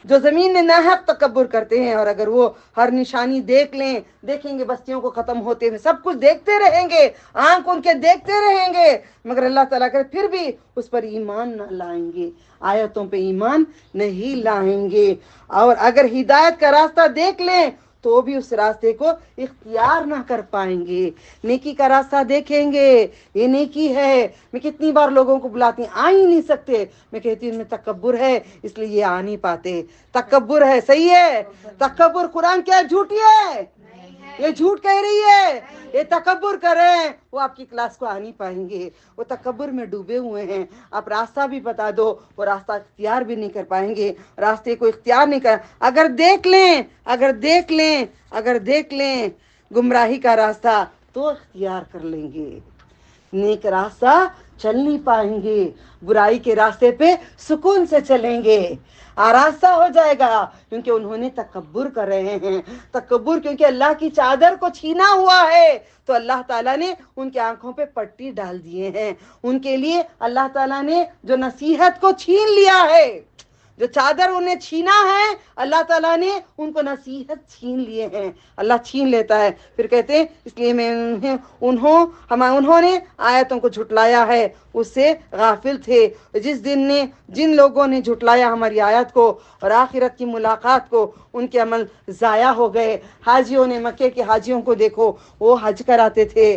Speaker 2: जो जमीन में नाहक तकब्बुर करते हैं, और अगर वो हर निशानी देख लें, देखेंगे बस्तियों को खत्म होते हुए, सब कुछ देखते रहेंगे, आंख उनके देखते रहेंगे, मगर अल्लाह ताला करे फिर भी उस पर ईमान न लाएंगे, आयतों पे ईमान नहीं लाएंगे। और अगर हिदायत का रास्ता देख लें तो भी उस रास्ते को इख्तियार ना कर पाएंगे। नेकी का रास्ता देखेंगे, ये नेकी है, मैं कितनी बार लोगों को बुलाती हूँ, आ ही नहीं सकते, मैं कहती हूँ इनमें तकब्बुर है इसलिए ये आ नहीं पाते। तकब्बुर है, सही है, तकब्बुर कुरान क्या झूठी है, ये झूठ कह रही है, ये तकब्बुर करें वो आपकी क्लास को आ नहीं पाएंगे, वो तकब्बुर में डूबे हुए हैं। आप रास्ता भी बता दो वो रास्ता इख्तियार भी नहीं कर पाएंगे, रास्ते को इख्तियार नहीं कर, अगर देख लें, अगर देख लें, अगर देख लें गुमराही का रास्ता तो इख्तियार कर लेंगे, नेक रास्ता चल नहीं पाएंगे, बुराई के रास्ते पे सुकून से चलेंगे, आरास्ता हो जाएगा, क्योंकि उन्होंने तकब्बुर कर रहे हैं। तकब्बुर क्योंकि अल्लाह की चादर को छीना हुआ है, तो अल्लाह ताला ने उनकी आंखों पे पट्टी डाल दिए हैं। उनके लिए अल्लाह ताला ने जो नसीहत को छीन लिया है, जो चादर उन्हें छीना है, अल्लाह ताला ने उनको नसीहत छीन लिए हैं। अल्लाह छीन लेता है, फिर कहते हैं इसलिए मैं उन्होंने आयतों को झुटलाया है, उससे गाफिल थे। जिन लोगों ने झुटलाया हमारी आयत को और आखिरत की मुलाकात को, उनके अमल ज़ाया हो गए। हाजियों ने, मक्के के हाजियों को देखो, वो हज कराते थे,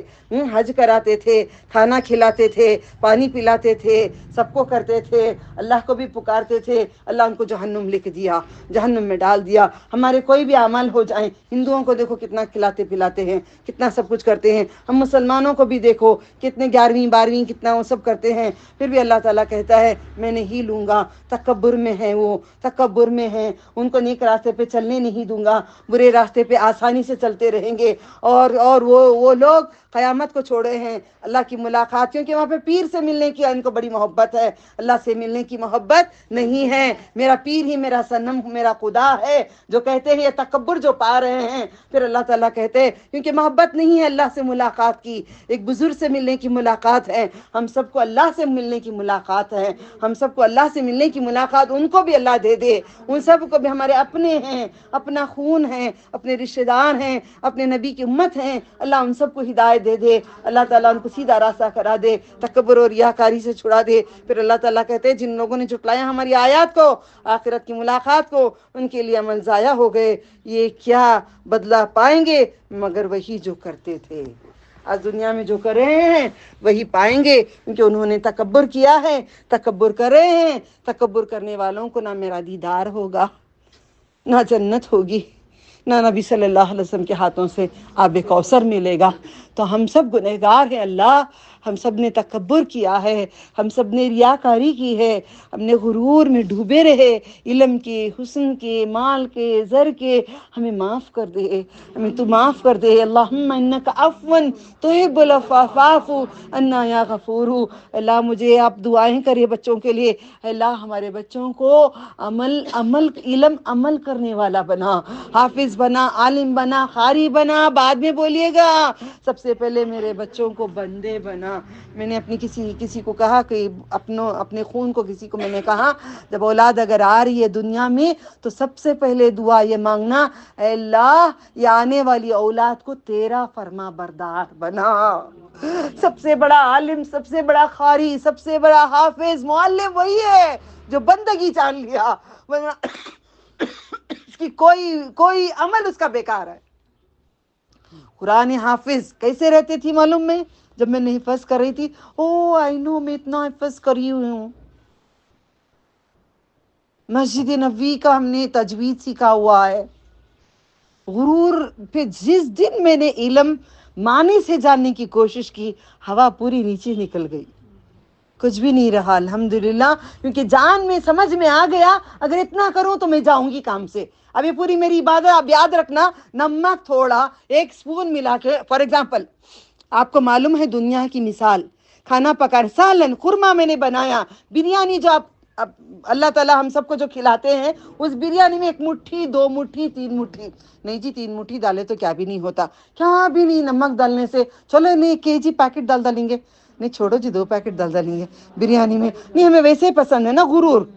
Speaker 2: हज कराते थे, खाना खिलाते थे, पानी पिलाते थे, सबको करते थे, अल्लाह को भी पुकारते थे, अल्लाह उनको जहन्नुम लिख दिया, जहन्नुम में डाल दिया। हमारे कोई भी अमल हो जाए, हिंदुओं को देखो कितना खिलाते पिलाते हैं, कितना सब कुछ करते हैं, हम मुसलमानों को भी देखो कितने 11वीं 12वीं कितना वो सब करते हैं, फिर भी अल्लाह ताला कहता है मैं नहीं लूँगा। तकब्बुर में है वो, तकब्बुर में है, उनको नेक रास्ते पे चलने नहीं दूंगा, बुरे रास्ते पे आसानी से चलते रहेंगे। और वो लोग क़यामत को छोड़े हैं अल्लाह की मुलाकात, क्योंकि वहाँ पे पीर से मिलने की इनको बड़ी मोहब्बत है, अल्लाह से मिलने की मोहब्बत नहीं है। मेरा पीर ही मेरा सनम मेरा खुदा है, जो कहते हैं ये तकब्बुर जो पा रहे हैं। फिर अल्लाह ताला कहते हैं क्योंकि मोहब्बत नहीं है अल्लाह से मुलाकात की, एक बुजुर्ग से मिलने की मुलाकात है, हम सबको अल्लाह से मिलने की मुलाकात है, हम सबको अल्लाह से मिलने की मुलाकात उनको भी अल्लाह दे दे, उन सबको भी हमारे अपने हैं, अपना खून है, अपने रिश्तेदार हैं, अपने नबी की उम्मत हैं, अल्लाह उन सबको हिदायत दे दे, अल्लाह ताला उनको सीधा रास्ता करा दे, तकब्बुर और रियाकारी से छुड़ा दे। फिर अल्लाह ताला कहते हैं जिन लोगों ने झुटलाया हमारी आयत को, आखिरत की मुलाकात को, उनके लिए अमल ज़ाया हो गए, ये क्या बदला पाएंगे मगर वही जो करते थे। आज दुनिया में जो कर रहे हैं वही पाएंगे, क्योंकि उन्होंने तकब्बुर किया है, तकब्बुर कर रहे हैं। तकब्बुर करने वालों को ना मेरा दीदार होगा, ना जन्नत होगी, ना नबी सल्लल्लाहु अलैहि वसल्लम के हाथों से आब कौसर मिलेगा। तो हम सब गुनहगार हैं अल्लाह, हम सब ने तकब्बुर किया है, हम सब ने रियाकारी की है, हमने गुरूर में डूबे रहे, इल्म के, हुस्न के, माल के, ज़र के, हमें माफ़ कर दे, हमें तू माफ़ कर दे। अल्लाहुम्मा इन्नका अफ़वन तुहिब्बुल अफ़्वा फ़अफ़ु अन्ना या गफ़ूर। अल्लाह मुझे आप दुआएं करिए बच्चों के लिए, अल्लाह हमारे बच्चों को इल्म अमल करने वाला बना, हाफिज बना, आलिम बना, कारी बना, बाद में बोलिएगा, सबसे पहले मेरे बच्चों को बंदे बना। मैंने अपनी किसी को कहा कि अपने खून को किसी को मैंने कहा जब औलाद अगर आ रही है दुनिया में तो सबसे पहले दुआ ये मांगना, अल्लाह ये आने वाली औलाद को तेरा फरमा बरदार बना। सबसे बड़ा आलिम, सबसे बड़ा खारी, सबसे बड़ा हाफिज, मुअल्लिम वही है जो बंदगी जान लिया, वरना इसकी कोई अमल उसका बेकार है। कुरान हाफिज कैसे रहती थी मालूम में, जब मैं हिफ्ज़ कर रही थी, ओ आई नो मैं इतना हिफ्ज़ करी हुई हूँ, मस्जिद नबी का हमने तजवीद सीखा हुआ है। गुरूर पे जिस दिन मैंने इल्म मानी से जानने की कोशिश की, हवा पूरी नीचे निकल गई, कुछ भी नहीं रहा अल्हम्दुलिल्लाह, क्योंकि जान में समझ में आ गया अगर इतना करूं तो मैं जाऊंगी काम से। अब ये पूरी मेरी इबादत आप याद रखना, नमक थोड़ा 1 स्पून मिला के, फॉर एग्जाम्पल आपको मालूम है दुनिया की मिसाल, खाना पका, सालन खुरमा मैंने बनाया, बिरयानी जो आप अब अल्लाह ताला हम सबको जो खिलाते हैं, उस बिरयानी में 1 मुट्ठी 2 मुट्ठी 3 मुट्ठी, नहीं जी 3 मुट्ठी डाले तो क्या भी नहीं होता, क्या भी नहीं, नमक डालने से, चलो नहीं केजी पैकेट डाल डालेंगे, नहीं छोड़ो जी 2 पैकेट डाल डालेंगे बिरयानी में, नहीं हमें वैसे ही पसंद है ना गुरूर,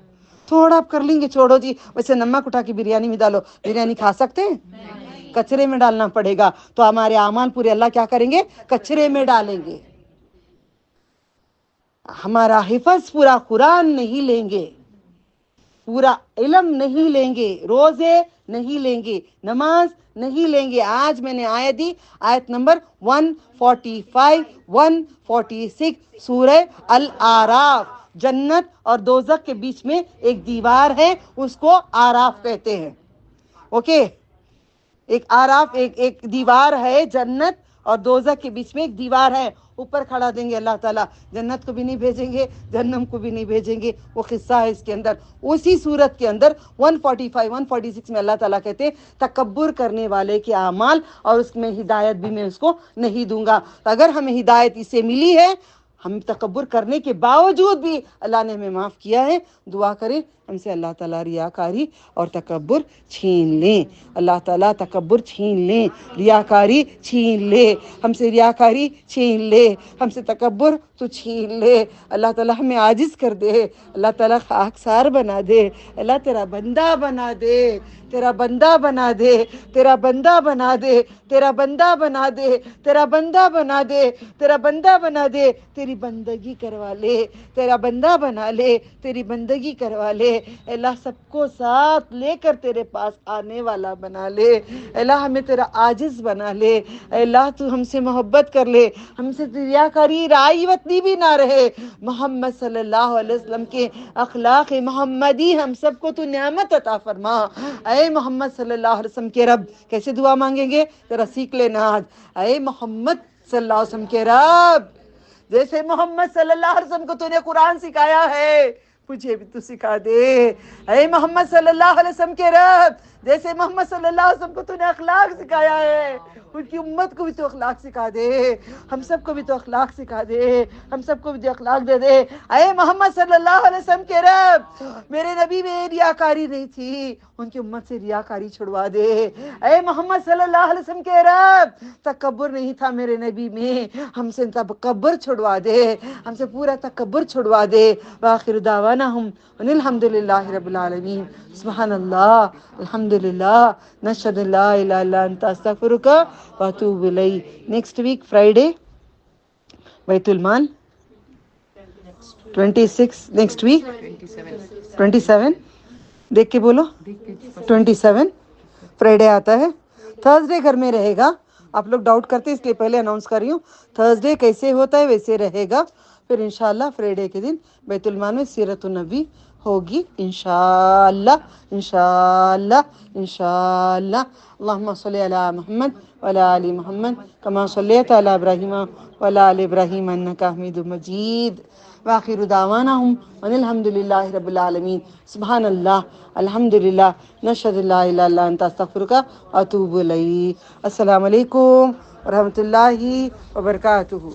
Speaker 2: थोड़ा आप कर लेंगे, छोड़ो जी, वैसे नमक उठा के बिरयानी में डालो, बिरयानी खा सकते हैं? कचरे में डालना पड़ेगा। तो हमारे आमाल पूरे अल्लाह क्या करेंगे? कचरे में डालेंगे। हमारा हिफज पूरा कुरान नहीं लेंगे, पूरा इल्म नहीं लेंगे, रोजे नहीं लेंगे, नमाज नहीं लेंगे। आज मैंने आयत दी, आयत नंबर 145 146 सूरह अल आराफ। जन्नत और दोजख के बीच में एक दीवार है, उसको आराफ कहते हैं। ओके, एक आराफ एक दीवार है, जन्नत और दोजख के बीच में एक दीवार है, ऊपर खड़ा देंगे अल्लाह ताला, जन्नत को भी नहीं भेजेंगे, जहन्नम को भी नहीं भेजेंगे। वो किस्सा है इसके अंदर, उसी सूरत के अंदर 145 146 में अल्लाह ताला कहते तकब्बुर करने वाले के आमाल और उसमें हिदायत भी मैं उसको नहीं दूंगा। तो अगर हमें हिदायत इससे मिली है, हम तकब्बुर करने के बावजूद भी अल्लाह ने हमें माफ़ किया है, दुआ करें हमसे अल्लाह ताला रियाकारी और तकब्बुर छीन लें, अल्लाह ताला तकब्बुर छीन लें, रियाकारी छीन ले, हमसे रियाकारी छीन ले, हमसे तकब्बुर तो छीन ले। अल्लाह ताला हमें आजिज कर दे, अल्लाह ताला खाकसार बना दे, अल्लाह तेरा बंदा बना दे, तेरा बंदा बना दे, तेरा बंदा बना दे, तेरा बंदा बना दे, तेरा बंदा बना दे, तेरा बंदा बना दे, तेरी बंदगी करवा ले, तेरा बंदा बना ले, तेरी बंदगी करवा ले। अल्लाह सबको साथ लेकर तेरे पास आने वाला बना ले, अल्लाह हमें तेरा आजिज बना ले, अल्लाह तू हमसे मोहब्बत कर ले, हमसे रियाकारी राईवतनी भी ना रहे, मोहम्मद सल्लल्लाहु अलैहि वसल्लम के अखलाक मोहम्मदी हम सबको तू नेमत अता फरमा। ऐ मोहम्मद सल्लल्लाहु अलैहि वसल्लम के रब, कैसे दुआ मांगेंगे जरा सीख लेना आज। ऐ मोहम्मद सल्लल्लाहु अलैहि वसल्म के रब, जैसे मोहम्मद सल्लल्लाहु अलैहि वसल्लम को तूने कुरान सिखाया है, मुझे भी तू सिखा दे। ऐ मोहम्मद सल्लल्लाहु अलैहि वसल्लम के रब, जैसे मोहम्मद सल्लल्लाहु अलैहि वसल्लम को तूने अखलाक सिखाया है, उनकी उम्मत को भी तो अखलाक सिखा दे, हम सबको भी तो अखलाक सिखा दे, हम सबको भी तो अखलाक दे दे। ऐ मोहम्मद सल्लल्लाहु अलैहि वसल्लम के रब, मेरे नबी में रियाकारी नहीं थी, उनकी उम्मत से रियाकारी छुड़वा दे। ऐ मोहम्मद सल्लल्लाहु अलैहि वसल्लम के रब, तकब्बुर नहीं था मेरे नबी में, हमसे तकब्बुर छुड़वा दे, हमसे पूरा तकब्बुर छुड़वा दे। वाखिर दावाना हम अल्हम्दुलिल्लाहि रब्बिल आलमीन, सुब्हानल्लाह, अल्हम्दुलिल्लाह, नशहदु ला इलाहा इल्ला अंता अस्तगफिरुका व अतूबु इलैक। नेक्स्ट वीक फ्राइडे बैतुल माल 26, नेक्स्ट वीक 27, देख के बोलो 27 फ्राइडे आता है। थर्सडे घर में रहेगा, आप लोग डाउट करते इसलिए पहले अनाउंस कर रही हूँ, थर्सडे कैसे होता है वैसे रहेगा। फिर इंशाल्लाह फ्राइडे के दिन बैतुल माल में सीरतुन नबी होगी इंशाल्लाह इंशाल्लाह इंशाल्लाह। अल्लाहुम्मा सल्ली अला मुहम्मद व अला आलि मुहम्मद कमा सल्लैता अला इब्राहीम व अला आलि इब्राहीम इन्नका हमीदुम मजीद। वाखिर दावाना अनिल हम्दुलिल्लाहि रब्बिल आलमीन। सुब्हानल्लाह, अल्हम्दुलिल्लाह, नशहदु ला इलाहा इल्ला अंता अस्तगफिरुका व अतूबु इलैक। अस्सलामु अलैकुम व रहमतुल्लाहि व बरकातुहू।